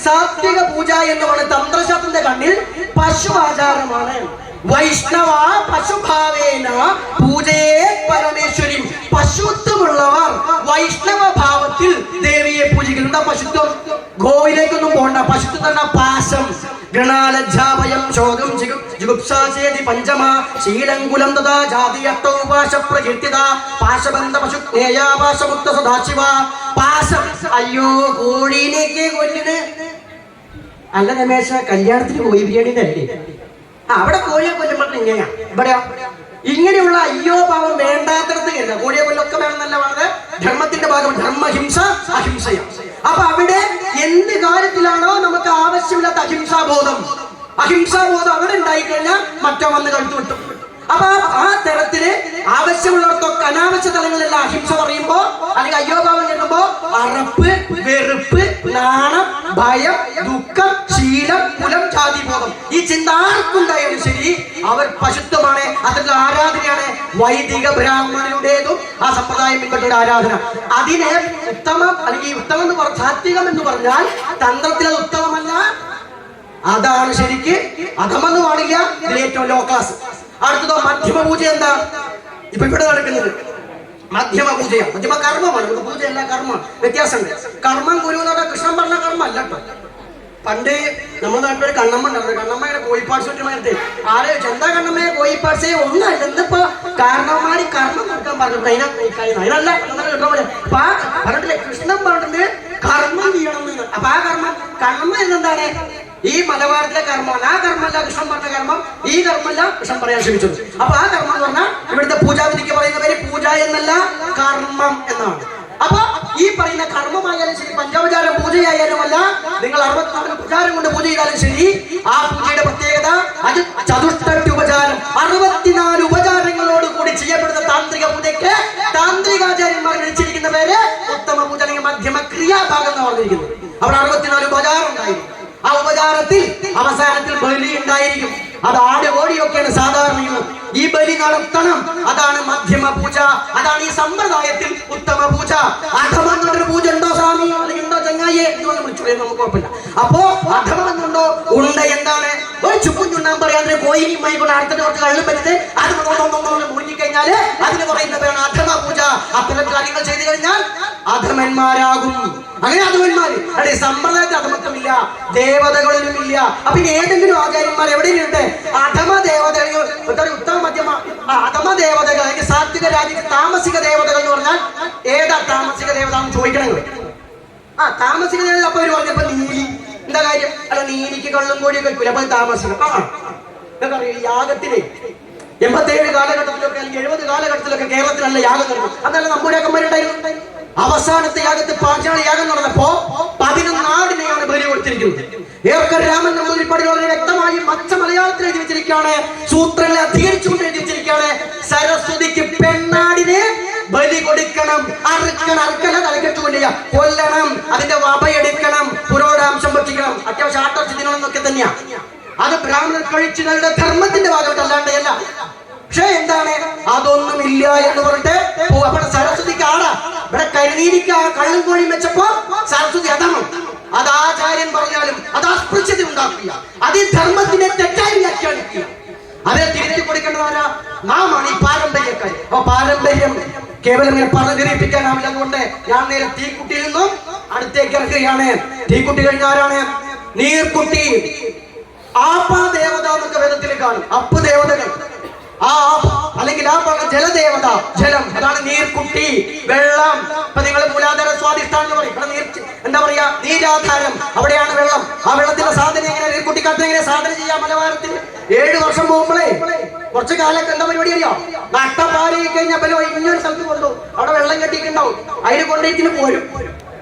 Speaker 2: സാത്വിക പൂജ എന്ന് പറയുന്ന തന്ത്രശാസ്ത്രത്തിന്റെ കണ്ണിൽ പശു ആചാരമാണ്. വൈഷ്ണവ പശുഭാവേന പൂജയെ പരമേശ്വരി. പശുത്വമുള്ളവർ വൈഷ്ണവ ഭാവത്തിൽ ദേവിയെ പൂജിക്കുന്നു. എന്താ പശുത്വം? ഗോവിലേക്കൊന്നും പോണ്ട. പശുത്വം തന്നെ പാശം, ഗണാലജ്ജാഭയം, ശോകം, ജിഗുപ്സാചേതി പഞ്ചമ, ശീലങ്കുലം തഥാ ജാതിയട്ടോ പാശ പ്രകീർത്തിത, പാശബന്ധ പശു പാശമുക്ത സദാശിവ. പാശം, അയ്യോ കോഴീനേക്ക് കൊല്ലിന് അല്ല രമേശ, കല്യാണത്തിന് കോഴി ബിരിയാണി തരല്ലേ? അവിടെ കോഴിയെ കൊല്ലുമ്പോൾ ഇങ്ങനെയാ. ഇവിടെയോ ഇങ്ങനെയുള്ള അയ്യോ പാവം വേണ്ടാത്തടത്ത് കരുതാം. കോഴിയെ കൊല്ലൊക്കെ വേണമെന്നല്ല പറഞ്ഞത്. ധർമ്മത്തിന്റെ ഭാഗം ധർമ്മഹിംസ അഹിംസയാണ്. അപ്പൊ അവിടെ എന്ത് കാര്യത്തിലാണോ നമുക്ക് ആവശ്യമില്ലാത്ത അഹിംസാബോധം അവിടെ ഉണ്ടായിക്കഴിഞ്ഞാൽ മറ്റോ വന്ന് കഴുത്തു വിട്ടു. അപ്പൊ ആ തരത്തില് ആവശ്യമുള്ളിടത്തൊക്കെ അനാവശ്യ തലങ്ങളിലെല്ലാം അഹിംസ പറയുമ്പോ അല്ലെങ്കിൽ അയ്യോഭാവം കേൾക്കുമ്പോ അറപ്പ്, വെറുപ്പ്, നാണം, ഭയം, ദുഃഖം, ശീലം, കുലം, ജാതിബോധം ഈ ചിന്ത ആർക്കുണ്ടായാലും ശരി അവർ പശുത്വമാണ്. അതിന്റെ ആരാധനയാണ് വൈദിക ബ്രാഹ്മണരുടേതും ആ സമ്പ്രദായം പിൻപറ്റിയ ആരാധന. അതിനെ ഉത്തമം അല്ലെങ്കിൽ ഉത്തമം എന്ന് പറഞ്ഞ സാത്വികം എന്ന് പറഞ്ഞാൽ തന്ത്രത്തിൽ അത് ഉത്തമമല്ല. അതാണ് ശരിക്ക് അധമെന്ന് പാടില്ല. ഇതിൽ ഏറ്റവും ലോ ക്ലാസ്. അടുത്തതോ മധ്യമ പൂജ. എന്താ ഇപ്പൊ ഇവിടെ നടക്കുന്നത്? മധ്യമ പൂജയാണ്. മധ്യമ കർമ്മമാണ്. പൂജയല്ല കർമ്മം, വ്യത്യാസമുണ്ട്. കർമ്മം ഗുരു എന്ന് പറഞ്ഞാൽ കൃഷ്ണൻ പറഞ്ഞ കർമ്മം അല്ല കേട്ടോ. പണ്ട് നമ്മുടെ നാട്ടിൽ കണ്ണമ്മ ഉണ്ടായിരുന്നു. കണ്ണമ്മയുടെ കോഴിപ്പാട്സ് ചുറ്റുമായിട്ട് ആരെ എന്താ കണ്ണമ്മയെ കോഴിപ്പാട്സേ ഒന്നല്ല. എന്നിപ്പോ കാരണവന്മാര് കർമ്മം കൊടുക്കാൻ പറഞ്ഞു. അതിനല്ല അപ്പൊ പറഞ്ഞിട്ടില്ലേ കൃഷ്ണൻ പറഞ്ഞിട്ട് കർമ്മം ചെയ്യണം എന്ന്. അപ്പൊ ആ കർമ്മം കണ്ണമ്മ എന്താണ്? ഈ മലബാരത്തിലെ കർമ്മമാണ്. ആ കർമ്മല്ല കൃഷ്ണൻ പറഞ്ഞ കർമ്മം, ഈ കർമ്മല്ല കൃഷ്ണൻ പറയാൻ ശ്രമിച്ചത്. അപ്പൊ ആ കർമ്മം എന്ന് പറഞ്ഞാൽ ഇവിടുത്തെ പൂജാവിധിക്ക് പറയുന്ന പേര് പൂജ എന്നല്ല, കർമ്മം എന്നാണ്. അപ്പൊ ഈ പറയുന്ന കർമ്മമായാലും ശരി, പഞ്ചോപചാരം പൂജയായാലുമല്ല, നിങ്ങൾ 64 ഉപചാരം കൊണ്ട് പൂജ ചെയ്താലും ശരി, ആ പൂജയുടെ പ്രത്യേകത അത് ചതുഷ്ടി ഉപചാരം, 64 ഉപചാരങ്ങളോട് കൂടി ചെയ്യപ്പെടുന്ന താന്ത്രിക പൂജയ്ക്ക് താന്ത്രികാചാര്യന്മാർ വിളിച്ചിരിക്കുന്ന പേര് ഉത്തമ പൂജ അല്ലെങ്കിൽ മധ്യമ ക്രിയാഭാഗം എന്ന് പറഞ്ഞിരിക്കുന്നത്. അവിടെ 64 ഉപചാരം ഉണ്ടായിരിക്കും. ആ ഉപചാരത്തിൽ അവസാനത്തിൽ ബലി ഉണ്ടായിരിക്കും. അത് ആട് കോഴിയൊക്കെയാണ് സാധാരണ. ഈ ബലി നടത്തണം. അതാണ് മധ്യമ പൂജ. അതാണ് ഈ സമ്പ്രദായത്തിൽ ഉത്തമ പൂജ. അധമം എന്നൊരു പൂജ ഉണ്ടോ സ്വാമി? അല്ലെങ്കിൽ ഉണ്ടോ ചങ്ങായെ എന്ന് വിളിച്ചു പറയാൻ നമുക്ക് കുഴപ്പമില്ല. അപ്പോ അധമം എന്നുണ്ടോ? ഉണ്ട്. എന്താണ്? ഒരു ചുക്കും ചുണ്ണാൻ പറയാതെ കോയിനിയുമായി കൊണ്ട് അടുത്ത കുറച്ച് കള്ളും പറ്റത് അത് മുറിഞ്ഞിക്കഴിഞ്ഞാല് അതിന് പറയുന്ന പേരാണ് അധമ പൂജ. അത്തരം കാര്യങ്ങൾ ചെയ്തു കഴിഞ്ഞാൽ അധമന്മാരാകും. അങ്ങനെ അധമന്മാര് അതെ സമ്പ്രദായത്തിൽ അധമത്വമില്ല, ദേവതകളിലും ഇല്ല. അപ്പൊ ഏതെങ്കിലും ആചാര്യന്മാർ എവിടെയുണ്ട്? അധമ ദേവതകൾ, ഉത്തമ മധ്യമ അധമ ദേവതകൾ അല്ലെങ്കിൽ സാത്വിക രാജ്യത്ത് താമസിക ദേവതകൾ എന്ന് പറഞ്ഞാൽ ഏതാ താമസിക ദേവത എന്ന് ചോദിക്കണമെങ്കിൽ താമസിക ദേവത അപ്പൊ അവര് പറഞ്ഞപ്പോ നീലി. എന്താ കാര്യം? അല്ല നീലിക്ക് കള്ളും കോടിയൊക്കെ വെക്കൂല. അപ്പൊ താമസികം എന്താ പറയുക? യാഗത്തിലെ 87 കാലഘട്ടത്തിലൊക്കെ അല്ലെങ്കിൽ 70 കാലഘട്ടത്തിലൊക്കെ കേരളത്തിൽ നല്ല യാഗം നടന്നു. അതല്ല നമ്പൂരാക്കന്മാരുണ്ടായിരുന്നു. അവസാനത്തെ യാഗത്തിൽ പാഞ്ചാളി യാഗം നടന്നപ്പോ 11 ആടിനെയാണ് ബലി കൊടുത്തിരിക്കുന്നത്. ഏർക്കർ രാമൻ നമ്പൂതിരിപ്പാടിൽ വളരെ വ്യക്തമായി മച്ച മലയാളത്തിൽ എഴുതി വെച്ചിരിക്കുകയാണ്. സൂത്രങ്ങളെ അധികരിച്ചുകൊണ്ട് എഴുതി വെച്ചിരിക്കുകയാണ്. സരസ്വതിക്ക് പെണ്ണാടിനെ ബലി കൊടുക്കണം. അറുക്കല തലക്കെട്ടുകൊണ്ട് കൊല്ലണം. അതിന്റെ വപയെടുക്കണം. പുരോടാംശം ഭക്ഷിക്കണം. അത്യാവശ്യം ആട്ടർച്ചിതിനൊക്കെ തന്നെയാ. അത് ബ്രാഹ്മണർ കഴിച്ചുകളുടെ ധർമ്മത്തിന്റെ ഭാഗമായിട്ടല്ലാണ്ട് അല്ല. പക്ഷെ എന്താണ്? അതൊന്നുമില്ല എന്ന് പറഞ്ഞിട്ട് അവിടെ സരസ്വതിക്ക് ആടാ. ഇവിടെ കരുനീരിക്ക് കള്ളും കോഴിയും വെച്ചപ്പോ സരസ്വതി അധമം. അത് ആചാര്യൻ പറഞ്ഞാലും അത് അസ്പൃശ്യത ഉണ്ടാക്കുക. അത് ഈ ധർമ്മത്തിനെ തെറ്റായി വ്യാഖ്യാനിക്കുക. അതിനെ തിരുത്തി കൊടുക്കേണ്ടതാരാ? നാമാണ് ഈ പാരമ്പര്യക്കാർ. അപ്പൊ പാരമ്പര്യം കേവലം ഇങ്ങനെ പറഞ്ഞിരിപ്പിക്കാനാവില്ല. അതുകൊണ്ട് ഞാൻ നേരെ തീക്കുട്ടിയിൽ നിന്നും അടുത്തേക്ക് ഇറക്കുകയാണ്. തീക്കുട്ടി കഴിഞ്ഞാരാണ്? നീർക്കുട്ടി. ആപ്പാ ദേവത എന്നൊക്കെ വേദത്തിൽ കാണും. അപ്പ് ദേവതകൾ. ആ അല്ലെങ്കിൽ ആ പറഞ്ഞ ജലദേവത, ജലം, അതാണ് നീർക്കുട്ടി. വെള്ളം. ഇപ്പൊ നിങ്ങൾ മൂലാധാര സ്വാധിഷ്ഠാനം എന്ന് പറയും. ഇവിടെ എന്താ പറയാ? നീരാധാരം. അവിടെയാണ് വെള്ളം. ആ വെള്ളത്തിന്റെ സാധനം എങ്ങനെ നീർക്കുട്ടിക്കാലത്ത് എങ്ങനെ സാധന ചെയ്യാം? മലബാരത്തിൽ 7 വർഷം പോകുമ്പോഴേ കുറച്ച് കാലത്ത് എന്താ പരിപാടി അറിയോ? നട്ടപ്പാരി കഴിഞ്ഞാൽ പല ഇന്നൊരു സ്ഥലത്ത് കൊണ്ടു, അവിടെ വെള്ളം കെട്ടിയിട്ടുണ്ടാവും, അതിന് കൊണ്ടേറ്റിന് പോരും.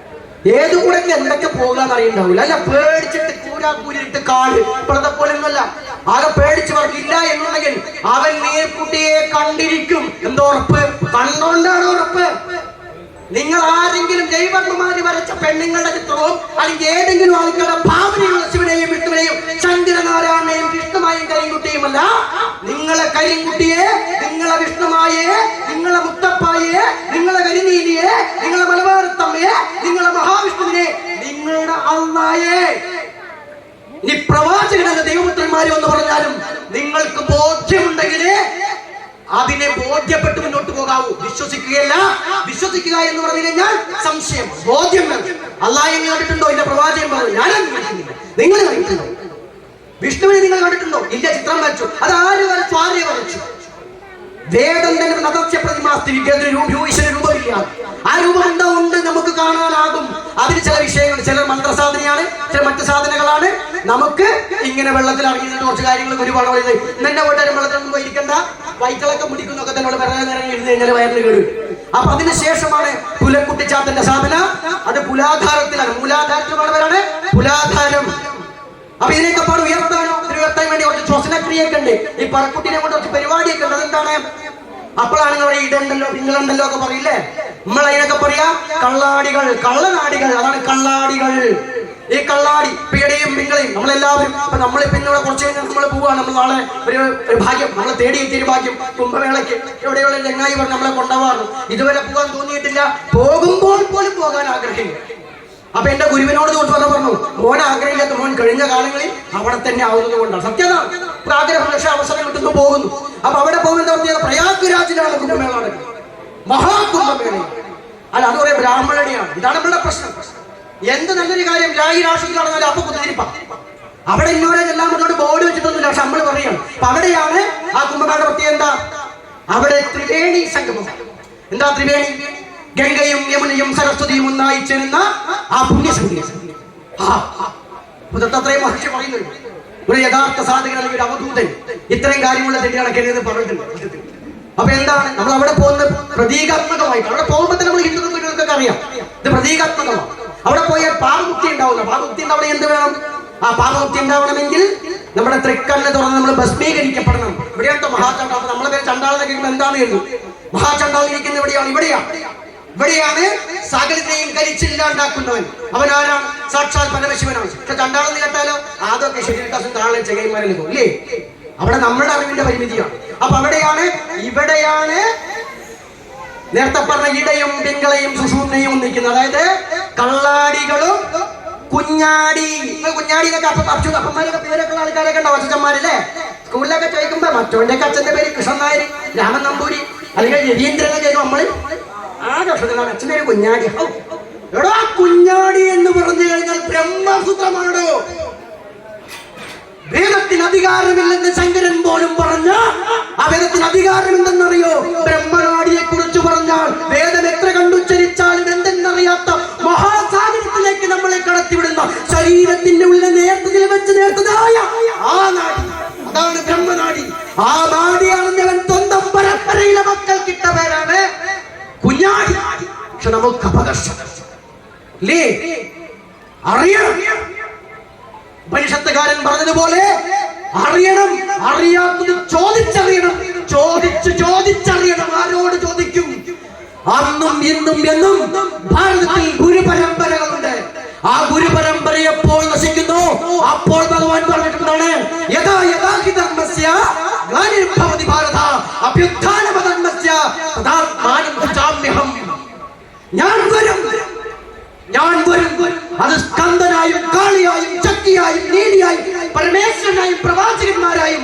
Speaker 2: ഏതു കൂടെ എന്തൊക്കെ പോകാന്ന് അറിയണ്ടാവില്ല. അല്ല പേടിച്ചിട്ട് കൂരാക്കൂരിട്ട് കാട് ഇപ്പോഴത്തെ പോലൊന്നുമല്ല. ആകെ പേടിച്ച് വർക്കില്ല എന്നുണ്ടെങ്കിൽ അവൻ നീർക്കുട്ടിയെ കണ്ടിരിക്കും. എന്തോ ഉറപ്പ്? കണ്ടോണ്ടാണ് ഉറപ്പ്. നിങ്ങൾ ആരെങ്കിലും ദൈവകുമാരി വരച്ച പെണ്ണുങ്ങളുടെ ചിത്രവും അല്ലെങ്കിൽ ഏതെങ്കിലും ആൾക്കാരുടെ ഭാവനയുള്ള ശിവനെയും വിഷ്ണുവിനെയും ചന്ദ്രനാരായണനെയും വിഷ്ണുമായും കരിങ്കുട്ടിയുമല്ല, നിങ്ങളെ കരിങ്കുട്ടിയെ, നിങ്ങളെ വിഷ്ണുമായെ, നിങ്ങളെ മുത്തപ്പായെ, നിങ്ങളെ കരിനീലിയെ, നിങ്ങളെ മലബാരത്തമ്മയെ, നിങ്ങളെ മഹാവിഷ്ണുവിനെ, നിങ്ങളുടെ അള്ളായെ, ഇനി പ്രവാചകനെന്ന ദൈവപുത്രന്മാരെ എന്ന് പറഞ്ഞാലും നിങ്ങൾക്ക് ബോധ്യമുണ്ടെങ്കിലേ അതിനെ ബോധ്യപ്പെട്ട് മുന്നോട്ട് പോകാവൂ. വിശ്വസിക്കുകയല്ല. വിശ്വസിക്കുക എന്ന് പറഞ്ഞു കഴിഞ്ഞാൽ സംശയം, ബോധ്യം വേണം. അള്ളാഹ് കണ്ടിട്ടുണ്ടോ? ഇല്ല. പ്രവാചകൻ പറഞ്ഞു, ഞാനും കണ്ടിട്ടില്ല. നിങ്ങൾ കണ്ടിട്ടുണ്ടോ? വിഷ്ണുവിനെ നിങ്ങൾ കണ്ടിട്ടുണ്ടോ? ഇല്ല. ചിത്രം വരച്ചു. അത് ആര് വരച്ചു? ആരെ വരച്ചു? വേദം തന്നെ നദസ്യ പ്രതിമാസ്തിരിക്കുന്ന രൂപമില്ല. ആ രൂപം എന്താ ഉണ്ട്, നമുക്ക് കാണാനാകും. അതിന് ചില വിഷയങ്ങൾ, ചില മന്ത്രസാധനയാണ്, ചില മറ്റു സാധനങ്ങളാണ്. നമുക്ക് ഇങ്ങനെ വെള്ളത്തിൽ ഇറങ്ങിയിട്ട് കുറച്ച് കാര്യങ്ങൾ ഒരുപാട് പറയുന്നത്. ഇന്നെ വീട്ടുകാരും വെള്ളത്തിലൊന്നും പോയിരിക്കണ്ട, വൈക്കളൊക്കെ മുടിക്കുന്നൊക്കെ തന്നെ വളരെ നേരം ഇരുന്ന് കഴിഞ്ഞാൽ വയറിന് കേട്. അപ്പൊ അതിനുശേഷമാണ് പുലക്കുട്ടിച്ചാത്തന്റെ സാധന. അത് പുലാധാരത്തിലാണ്. മൂലാധാരത്തിലാണ് പേരാണ് പുലാധാരം. അപ്പൊ ഇതിനൊക്കെ പാട് ഉയർത്താനോ, ഉയർത്താൻ വേണ്ടി കുറച്ച് ശ്വസനക്രിയൊക്കെ ഉണ്ട്. ഈ പറക്കുട്ടിനെ കൊണ്ട് കുറച്ച് പരിപാടിയൊക്കെ ഉണ്ട്. അതെന്താണ്? അപ്പോഴാണ് ഇവിടെ ഇടുണ്ടല്ലോ പിങ്ങളുണ്ടല്ലോ ഒക്കെ പറയില്ലേ. നമ്മൾ അതിനൊക്കെ പറയാ കള്ളാടികൾ, കള്ളനാടികൾ. അതാണ് കള്ളാടികൾ. ഈ കള്ളാടി പിയുടെയും പിങ്ങളെയും നമ്മളെല്ലാവരും ഇപ്പൊ നമ്മളിപ്പോ ഇന്നിവിടെ കുറച്ച് കഴിഞ്ഞാൽ നമ്മൾ പോവാണ്. നമ്മൾ നാളെ ഒരു ഭാഗ്യം, നമ്മളെ തേടിയെത്തിയൊരു ഭാഗ്യം. കുംഭമേളയ്ക്ക് എവിടെയുള്ള ചങ്ങായി പറഞ്ഞ് നമ്മളെ കൊണ്ടുപോകാറ്. ഇതുവരെ പോകാൻ തോന്നിയിട്ടില്ല. പോകുമ്പോൾ പോലും പോകാൻ ആഗ്രഹമില്ല. അപ്പൊ എന്റെ ഗുരുവിനോട് പറഞ്ഞു, മോൻ ആഗ്രഹമില്ലാത്ത മോൻ കഴിഞ്ഞ കാലങ്ങളിൽ അവിടെ തന്നെ ആവുന്നത് കൊണ്ടാണ്. സത്യത ആഗ്രഹം, പക്ഷെ അവസരം കിട്ടുന്നു, പോകുന്നു. അപ്പൊ അവിടെ പോകുന്ന എന്താ പറഞ്ഞാൽ പ്രയാഗ്രാജിലാണ് കുംഭമേള, മഹാകുംഭമേള. അല്ല, അത് പറയാം ബ്രാഹ്മണനെയാണ്. ഇതാണ് നമ്മുടെ പ്രശ്നം. എന്ത് നല്ലൊരു കാര്യം രാഷ്ട്രത്തിൽ നടന്നാലും അപ്പൊ കുത്തിരിപ്പ. അവിടെ ഇന്നോരെ എല്ലാം മുന്നോട്ട് ബോർഡ് വെച്ചിട്ടൊന്നുമില്ല, പക്ഷെ നമ്മൾ പറയാം. അപ്പൊ അവിടെയാണ് ആ കുംഭമേളയുടെ പ്രത്യേകത. എന്താ? അവിടെ ത്രിവേണി സംഗമം. എന്താ ത്രിവേണി? ഗംഗയും യമുനയും സരസ്വതിയും ഒന്നായി ചേരുന്ന ആ പുണ്യസംഗീതം. അത്രയും മഹർഷി പറയുന്നുണ്ട്. ഒരു യഥാർത്ഥ സാധകൻ അല്ലെങ്കിൽ ഒരു അവധൂതൻ ഇത്തരം കാര്യങ്ങളുടെ തെറ്റിയടക്കരുതെന്ന് പറഞ്ഞിട്ടുണ്ട്. അപ്പൊ എന്താണ് നമ്മൾ അവിടെ പോകുന്നത്? പ്രതീകാത്മകമായിട്ട്. അവിടെ പോകുമ്പോൾ തന്നെ നമ്മൾ ഹിന്ദുക്കൾക്ക് അറിയാം, ഇത് പ്രതീകാത്മകമാണ്. അവിടെ പോയാൽ പാപമുക്തി ഉണ്ടാവുന്ന. പാപമുക്തി ഉണ്ടാവണം. എന്ത് വേണം? ആ പാപമുക്തി ഉണ്ടാവണമെങ്കിൽ നമ്മുടെ തൃക്കണ്ണ് തുറന്ന് നമ്മൾ ഭസ്മീകരിക്കപ്പെടണം. ഇവിടെയാണ് മഹാചണ്ടാൾ. നമ്മളെ പേര് ചണ്ടാളെന്ന് കേൾക്കുമ്പോൾ എന്താണ് കരുതും? മഹാചണ്ടാൾ ഇരിക്കുന്ന ഇവിടെയാണ്. ഇവിടെയാണ് സകലത്തെയും കരിച്ചില്ലാണ്ടാക്കുന്നവൻ. അവനാരാണ്? സാക്ഷാൽ പരമശിവനാണ്. പക്ഷെ ചണ്ടാളെന്ന് കേട്ടാലോ അതൊക്കെ ശരീരക്കാസും താഴെ ചെകൈമാരല്ലേ ഇല്ലേ? അവിടെ നമ്മളുടെ അറിവിന്റെ പരിമിതിയാണ്. അപ്പൊ ഇവിടെയാണ് നേരത്തെ പറഞ്ഞ ഇടയും പിങ്കളയും സുഷൂമ്നയും നിൽക്കുന്നത്. അതായത് കള്ളാടികളും കുഞ്ഞാടി എന്നൊക്കെ അപ്പന്മാരൊക്കെ പേരൊക്കെ ഉള്ള ആൾക്കാരൊക്കെ ഉണ്ടാവും, അച്ഛന്മാരല്ലേ? സ്കൂളിലൊക്കെ ചോദിക്കുമ്പോ മറ്റോന്റെ അച്ഛന്റെ പേര് കൃഷ്ണൻ നായർ, രാമൻ നമ്പൂരി അല്ലെങ്കിൽ രവീന്ദ്രനെ ചോദിക്കും നമ്മൾ ആ കൃഷ്ണനാണ് അച്ഛൻ്റെ പേര് കുഞ്ഞാടി. എടാ, കുഞ്ഞാടി എന്ന് പറഞ്ഞു കഴിഞ്ഞാൽ ബ്രഹ്മസൂത്രമാണോ? വേദത്തിന് അധികാരമില്ലെന്ന് ശങ്കരൻ പോലും പറഞ്ഞ ആ വേദത്തിന് അധികാരം എന്തെന്നറിയോ? ബ്രഹ്മനാടിയെ കുറിച്ച് പറഞ്ഞാൽ വേദം എത്ര കണ്ടുച്ചരിച്ചാലും എന്തെന്നറിയാത്ത മഹാസാഗരത്തിലേക്ക് നമ്മളെ കടത്തിവിടുന്ന ശരീരത്തിന്റെ ഉള്ളിൽ നേർത്തതായ ആ നാടി, അതാണ് ബ്രഹ്മനാടി. ആ നാടിയാണെന്നവൻ സ്വന്തം പരമ്പരയിലെ മക്കൾക്കിട്ട പേരാണ് കുഞ്ഞാടി. പക്ഷെ നമുക്ക് അപകർഷണം അറിയണം. ഉപനിഷത്തുകാരൻ പറഞ്ഞതുപോലെ അറിയണം. അറിയാത്തത് ചോദിച്ചറിയണം. ചോദിച്ചറിയണം. ആരോട് ചോദിക്കും? അന്നും ഇന്നും എന്നും ഭാരതത്തിൽ ഗുരുപരമ്പരകളുണ്ട്. ആ ഗുരുപരമ്പര എപ്പോൾ നശിക്കുന്നു അപ്പോൾ ഭഗവാൻ പറഞ്ഞിട്ടുണ്ടാണ്, യഥാ യഥാ ഹി ധർമ്മസ്യ ഗ്ലാനിർഭവതി ഭാരത അഭ്യുത്ഥാനമധർമ്മസ്യ തഥാത്മാനം ഭജാമ്യഹം. ഞാൻ വരും. അത് സ്കന്ദനായും കാളിയായും ശക്തിയായും നീതിയായും പരമേശ്വരനായും പ്രവാചകന്മാരായും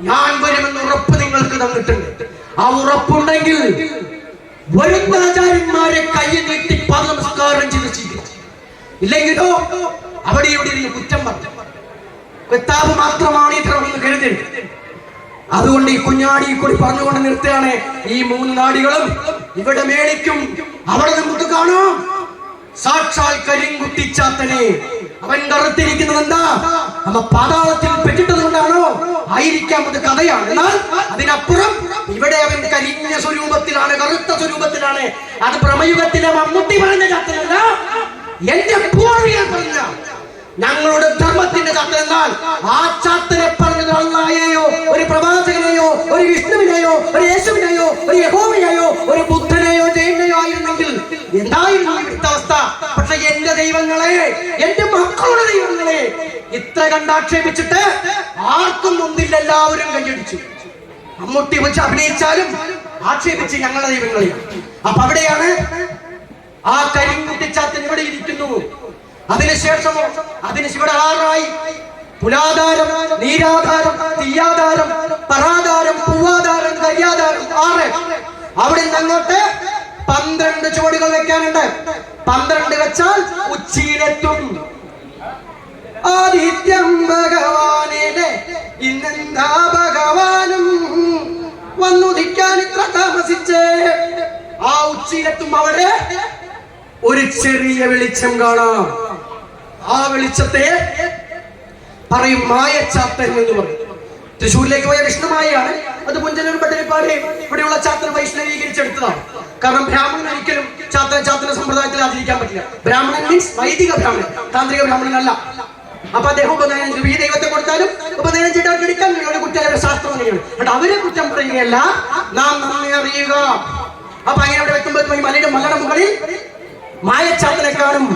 Speaker 2: ഞാൻ വരുമെന്ന് ഉറപ്പ് നിങ്ങൾക്ക് തന്നിട്ടുണ്ട്. ആ ഉറപ്പുണ്ടെങ്കിൽ വരുന്ന ആചാര്യന്മാരെ കൈ നീട്ടി പാദനമസ്കാരം ചെയ്ത് സ്വീകരിച്ചു. ഇല്ലെങ്കിലോ അവിടെ ഇവിടെ കുറ്റം പറഞ്ഞു കിതാബ് മാത്രമാണ് ഈ ധർമ്മം കരുതരുത്. അതുകൊണ്ട് ഈ കുഞ്ഞാടി കൂടി പറഞ്ഞുകൊണ്ട് നിർത്തുകയാണ്. ഈ മൂന്ന് നാടികളും ഇവിടെ മേളിക്കും. അവിടെ നമുക്ക് കാണാം സാക്ഷാൽ കരിങ്കുട്ടിച്ചാത്തനെ. അവൻ കറുത്തിരിക്കുന്നത് എന്താ? നമ്മ പാതാളത്തിൽ പെട്ടിട്ടത് കൊണ്ടാണോ? ആയിരിക്കാം, അത് കഥയാണ്. എന്നാൽ അതിനപ്പുറം ഇവിടെ അവൻ കരിഞ്ഞ സ്വരൂപത്തിലാണ്, കറുത്ത സ്വരൂപത്തിലാണ്. അത് പ്രമയുഗത്തിലെ മമ്മൂട്ടി പറഞ്ഞ ചാത്തനല്ല, എന്റെ പൂർവികർ പറഞ്ഞ ഞങ്ങളുടെ ധർമ്മത്തിന്റെ ചാത്തൻ. എന്നാൽ ആ ചാത്തനെ പറഞ്ഞത് അല്ലാഹയെയോ ഒരു പ്രവാചകനെയോ ഒരു വിഷ്ണുവിനെയോ ഒരു യേശുവിനെയോ ഒരു യഹോവയെയോ ഒരു ബുദ്ധനെയോ ജൈനനെയോ ആയിരുന്നെങ്കിൽ എന്തായിരുന്നു ഇവിടുത്തെ അവസ്ഥ? പക്ഷെ എന്റെ ദൈവങ്ങളെ, എന്റെ മക്കളുടെ ദൈവങ്ങളെ ഇത്ര കണ്ടാക്ഷേപിച്ചിട്ട് ആർക്കും ഒന്നില്ല, എല്ലാവരും കൈയടിച്ചു. മമ്മൂട്ടി വെച്ച് അഭിനയിച്ചാലും ആക്ഷേപിച്ച് ഞങ്ങളുടെ ദൈവങ്ങളെ. അപ്പൊ അവിടെയാണ് ആ കരിങ്കുട്ടിച്ചാത്തൻ ഇവിടെ ഇരിക്കുന്നു. അതിനുശേഷമോ ഇവിടെ ആറായി പുലാധാരം, നീരാധാരം, തീയാധാരം, പറാധാരം, പൂവാധാരം, കരിയാധാരം 6. അവിടെ നിന്ന് അങ്ങോട്ട് 12 ചുവടുകൾ വെക്കാനുണ്ട്. 12 വെച്ചാൽ ഉച്ചിയിലെത്തും. ആദിത്യം ഭഗവാനെ ഇന്നെന്താ ഭഗവാനും വന്നുദിക്കാൻ ഇത്ര താമസിച്ചേ. ആ ഉച്ചിയിലെത്തും അവിടെ ഒരു ചെറിയ വെളിച്ചം കാണാം. ആ വെളിച്ചത്തെ പറയും മായച്ചാത്തൻ എന്ന് പറയും. തൃശ്ശൂരിലേക്ക് പോയ വിഷ്ണുമായാണ്. അത് പുഞ്ചനൂർ പട്ടരിപ്പാട് ഇവിടെയുള്ള ചാത്തൻ വൈഷ്ണവീകരിച്ചെടുത്തതാണ്. കാരണം ബ്രാഹ്മണൻ ഒരിക്കലും ചാത്തന സമ്പ്രദായത്തിൽ ആചരിക്കാൻ പറ്റില്ല. ബ്രാഹ്മണൻ മീൻസ് വൈദിക ബ്രാഹ്മണൻ, താന്ത്രിക ബ്രാഹ്മണനല്ല. അപ്പൊ അദ്ദേഹം ഉപനയനം ചെയ്തു. ഈ ദൈവത്തെ കൊടുത്താലും ഉപനയനം ചെയ്താൽ എടുക്കാൻ ഒരു കുറ്റം ശാസ്ത്രം തന്നെയാണ്. അതുകൊണ്ട് അവരെ കുറ്റം പറയുകയല്ല, നാം നന്ദി അറിയുക. അപ്പൊ അങ്ങനെ അവിടെ വെക്കുമ്പോൾ മലയുടെ മുകളിൽ മായച്ചാത്തനെ കാണും.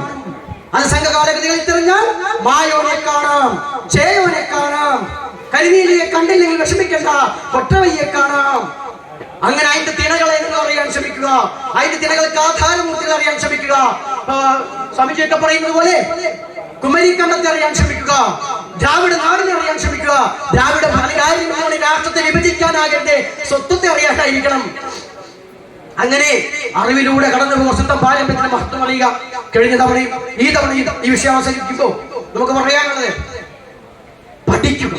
Speaker 2: അത് സംഘകാലഗതികളിൽ തിരഞ്ഞാൽ മായോനെ കാണാം, ചേയോനെ കാണാം. കരിനീലിയെ കണ്ടില്ലെങ്കിൽ വിഷമിക്കണ്ട, കൊട്ടവയ്യെ കാണാം. അങ്ങനെ അതിന്റെ തിണകളെ നിങ്ങൾ അറിയാൻ ശ്രമിക്കുക, അതിന്റെ തിണകൾക്ക് ആധാരമൂർത്തികൾ അറിയാൻ ശ്രമിക്കുക. സ്വാമിജിയൊക്കെ പറയുന്നത് പോലെ കുമരിക്കണ്ടത്തെ അറിയാൻ ശ്രമിക്കുക, ദ്രാവിഡ നാടിനെ അറിയാൻ ശ്രമിക്കുക. ദ്രാവിഡ ഭരണകാര്യങ്ങളെ രാഷ്ട്രത്തെ വിഭജിക്കാനാകട്ടെ, സ്വത്വത്തെ അറിയാനായിരിക്കണം. അങ്ങനെ അറിവിലൂടെ കടന്നു പോകുന്ന സ്വന്തം പാരമ്പര്യത്തിന്റെ മഹത്വം അറിയുക. കഴിഞ്ഞ തവണയും ഈ തവണയും ഈ വിഷയം അവസാനിക്കുമ്പോൾ നമുക്ക് പറയാനുള്ളത് പഠിക്കുക.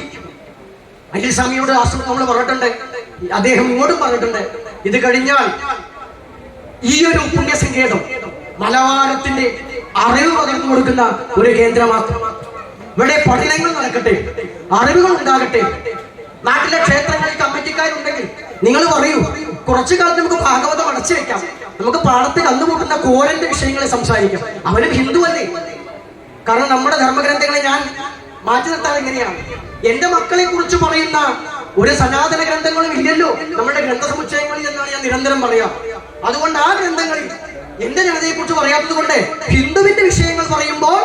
Speaker 2: അനിൽ സ്വാമിയോട് ആശ്രമം നമ്മൾ പറഞ്ഞിട്ടുണ്ട്, അദ്ദേഹം ഇങ്ങോട്ടും പറഞ്ഞിട്ടുണ്ട്. ഇത് കഴിഞ്ഞാൽ ഈ ഒരു പുണ്യസങ്കേതം മലബാരത്തിന്റെ അറിവ് പകർന്നു കൊടുക്കുന്ന ഒരു കേന്ദ്രമാക്കും. ഇവിടെ പഠനങ്ങൾ നടക്കട്ടെ, അറിവുകൾ ഉണ്ടാകട്ടെ. നാട്ടിലെ ക്ഷേത്രങ്ങളിൽ കമ്മിറ്റിക്കാരുണ്ടെങ്കിൽ നിങ്ങൾ പറയൂ, കുറച്ചു കാലത്ത് നമുക്ക് ഭാഗവതം അടച്ചു വെക്കാം, നമുക്ക് പാടത്ത് കന്നുകൂട്ടുന്ന കോരന്റെ വിഷയങ്ങളെ സംസാരിക്കാം. അവനും ഹിന്ദു അല്ലേ? കാരണം നമ്മുടെ ധർമ്മഗ്രന്ഥങ്ങളെ ഞാൻ മാറ്റി നിർത്താൻ എങ്ങനെയാണ്? എന്റെ മക്കളെ കുറിച്ച് പറയുന്ന ഒരു സനാതന ഗ്രന്ഥങ്ങളും ഇല്ലല്ലോ നമ്മുടെ ഗ്രന്ഥസമുച്ചയങ്ങളിൽ എന്നാണ് ഞാൻ നിരന്തരം പറയാം. അതുകൊണ്ട് ആ ഗ്രന്ഥങ്ങളിൽ എന്റെ ജനതയെ കുറിച്ച് പറയാത്തത് കൊണ്ട് ഹിന്ദുവിന്റെ വിഷയങ്ങൾ പറയുമ്പോൾ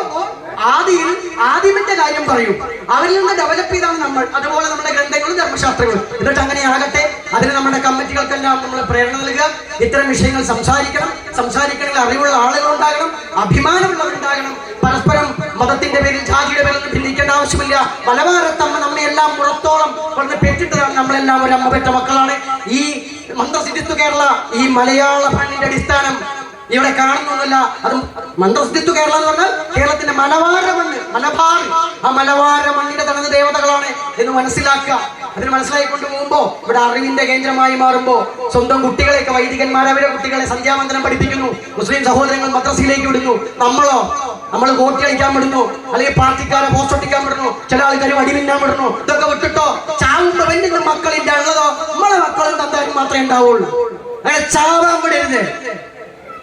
Speaker 2: ആദിമിന്റെ കാര്യം പറയും. അവരിൽ നിന്ന് ഡെവലപ്പ് ചെയ്താണ് നമ്മൾ. അതുപോലെ നമ്മുടെ ഗ്രന്ഥങ്ങളും ധർമ്മശാസ്ത്രങ്ങളും. എന്നിട്ട് അങ്ങനെ ആകട്ടെ. അതിന് നമ്മുടെ കമ്മിറ്റികൾക്കെല്ലാം നമ്മൾ പ്രേരണ നൽകുക. ഇത്തരം വിഷയങ്ങൾ സംസാരിക്കണമെങ്കിൽ അറിവുള്ള ആളുകൾ ഉണ്ടാകണം, അഭിമാനമുള്ളവരുണ്ടാകണം. പരസ്പരം മതത്തിന്റെ പേരിൽ ജാതിയുടെ പേരിൽ ഭിന്നിക്കേണ്ട ആവശ്യമില്ല. മലബാരത്തമ്മ നമ്മെ എല്ലാം പുറത്തോളം പറഞ്ഞ് പെറ്റിട്ടതാണ്. നമ്മളെല്ലാം ഒരു അമ്മ പെറ്റ മക്കളാണ്. ഈ മന്ത്രസിദ്ധിത്വ കേരള, ഈ മലയാള മണ്ണിന്റെ അടിസ്ഥാനം ഇവിടെ കാണുന്നൊന്നുമില്ല. അത് മന്ത്രസിദ്ധിത്വ കേരള എന്ന് പറഞ്ഞാൽ കേരളത്തിന്റെ മലബാര മണ്ണ്, മലബാർ, ആ മലബാര മണ്ണിന്റെ തനത് ദേവതകളാണ് എന്ന് മനസ്സിലാക്കുക. അതിന് മനസ്സിലായിക്കൊണ്ട് പോകുമ്പോ ഇവിടെ അറിവിന്റെ കേന്ദ്രമായി മാറുമ്പോ സ്വന്തം കുട്ടികളെയൊക്കെ വൈദികന്മാർ അവരെ കുട്ടികളെ സന്ധ്യാവന്തനം പഠിപ്പിക്കുന്നു. മുസ്ലിം സഹോദരങ്ങൾ മദ്രസയിലേക്ക് വിടുന്നു. നമ്മൾ വോട്ട് കളിക്കാൻ വിടുന്നു, അല്ലെങ്കിൽ പാർട്ടിക്കാരെ പോസ്റ്റ് ഒട്ടിക്കാൻ വിടുന്നു, ചില ആൾക്കാർ വടിമിന്നാൻ വിടുന്നു. ഇതൊക്കെ വിട്ടിട്ടോ ചാവുമ്പോ വലിയ മക്കളില്ല ഉള്ളതോ നമ്മളെ മക്കളും തന്താരും മാത്രമേ ഉണ്ടാവുള്ളൂ. അങ്ങനെ ചാവാൻ വിടരുത്.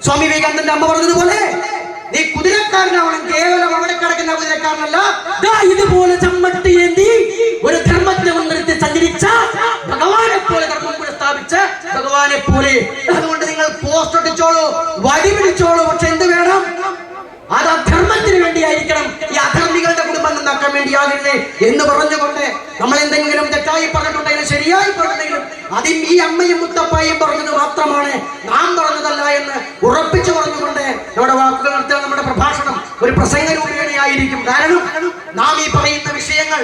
Speaker 2: സ്വാമി വിവേകാനന്ദന്റെ അമ്മ പറഞ്ഞതുപോലെ നീ കുതിരക്കാരനാവണം, കേവലം അവിടെ കിടക്കുന്ന കുതിരക്കാരനല്ല. ഇതുപോലെ ചമ്മട്ടിയേന്തി ഒരു ധർമ്മത്തെ മുൻനിർത്തി സഞ്ചരിച്ച ഭഗവാനെ പോലെ ധർമ്മം സ്ഥാപിച്ച ഭഗവാനെ പോലെ. അതുകൊണ്ട് നിങ്ങൾ പോസ്റ്റ് ഒട്ടിച്ചോളൂ, വടി പിടിച്ചോളൂ, പക്ഷെ എന്ത് വേണം? അത് അധർമ്മത്തിന് വേണ്ടിയായിരിക്കണം. ഈ അധർമ്മികളുടെ കുടുംബം നന്നാക്കാൻ വേണ്ടിയാകരുത് എന്ന് പറഞ്ഞുകൊണ്ട് നമ്മൾ എന്തെങ്കിലും തെറ്റായി പറഞ്ഞിട്ടുണ്ടെങ്കിലും ശരിയായി പറഞ്ഞിട്ടുണ്ടെങ്കിലും അതിൽ ഈ അമ്മയും മുത്തപ്പായും പറഞ്ഞത് മാത്രമാണ്, നാം പറഞ്ഞതല്ല എന്ന് ഉറപ്പിച്ചു പറഞ്ഞുകൊണ്ട് നമ്മുടെ വാക്കുകൾ നിർത്തുക. നമ്മുടെ പ്രഭാഷണം ഒരു പ്രസംഗ രൂപേണയായിരിക്കും. കാരണം നാം ഈ പറയുന്ന വിഷയങ്ങൾ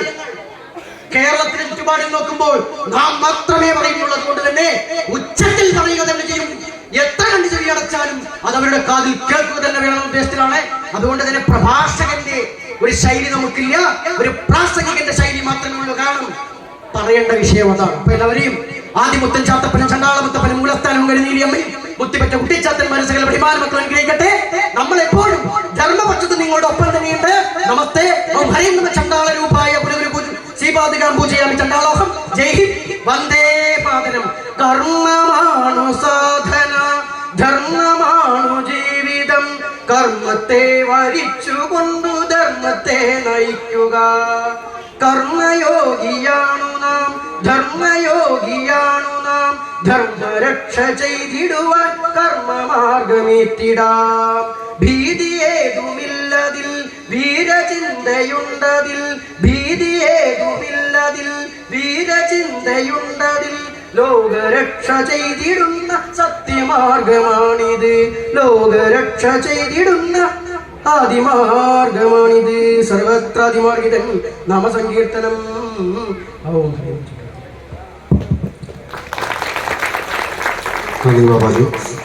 Speaker 2: കേരളത്തിന് ചുറ്റുപാടിൽ നോക്കുമ്പോൾ നാം മാത്രമേ പറയുന്നുള്ളൂ. അതുകൊണ്ട് തന്നെ ഉച്ചത്തിൽ പറയുക തന്നെ ചെയ്യും. എത്ര കണ്ട് ചെവി അടച്ചാലും അത് അവരുടെ കാതിൽ കേൾക്കുക തന്നെ വേണമെന്ന ഉദ്ദേശത്തിലാണ്. അതുകൊണ്ട് തന്നെ പ്രഭാഷകന്റെ ഒരു ശൈലി നമുക്കില്ല, ഒരു പ്രാസംഗികന്റെ ശൈലി മാത്രമേ ഉള്ളൂ. കാരണം പറയേണ്ട വിഷയം അതാണ്. അപ്പൊ എല്ലാവരെയും ആദ്യം മുത്തൻ ചാത്തപ്പനും ചണ്ടാളമുത്തപ്പനും മൂലസ്ഥാനവും കരിനീലിയമ്മയും മുത്തിപ്പറ്റ കുട്ടിച്ചാത്തൻ മനസ്സുകളെ പഠിമാന മക്കൾ അനുഗ്രഹിക്കട്ടെ. നമ്മൾ എപ്പോഴും ധർമ്മപക്ഷത്ത് നിങ്ങളുടെ ഒപ്പം തന്നെയുണ്ട്. നമസ്തേ, ചണ്ടാള രൂപായ കർമ്മത്തെ വരിച്ചുകൊണ്ടു ധർമ്മത്തെ നയിക്കുക. കർമ്മയോഗിയാണു നാം, ധർമ്മയോഗിയാണു നാം. ധർമ്മരക്ഷ ചെയ്തിടുവാൻ കർമ്മമാർഗമേറ്റിടാം. ഭീതിയേതുമില്ലതിൽ വീരചിന്തയുണ്ടതിൽ, ഭീതിയേതുമില്ലതിൽ വീരചിന്തയുണ്ടതിൽ. ലോകരക്ഷ ചെയ്തിടുന്ന സത്യമാർഗമാണിത്, ലോകരക്ഷ ചെയ്തിടുന്ന ആദിമാർഗമാണിത്. സർവത്ര ആദിമാർഗിതം നാമസങ്കീർത്തനം.
Speaker 3: നന്ദി ബാബാജി.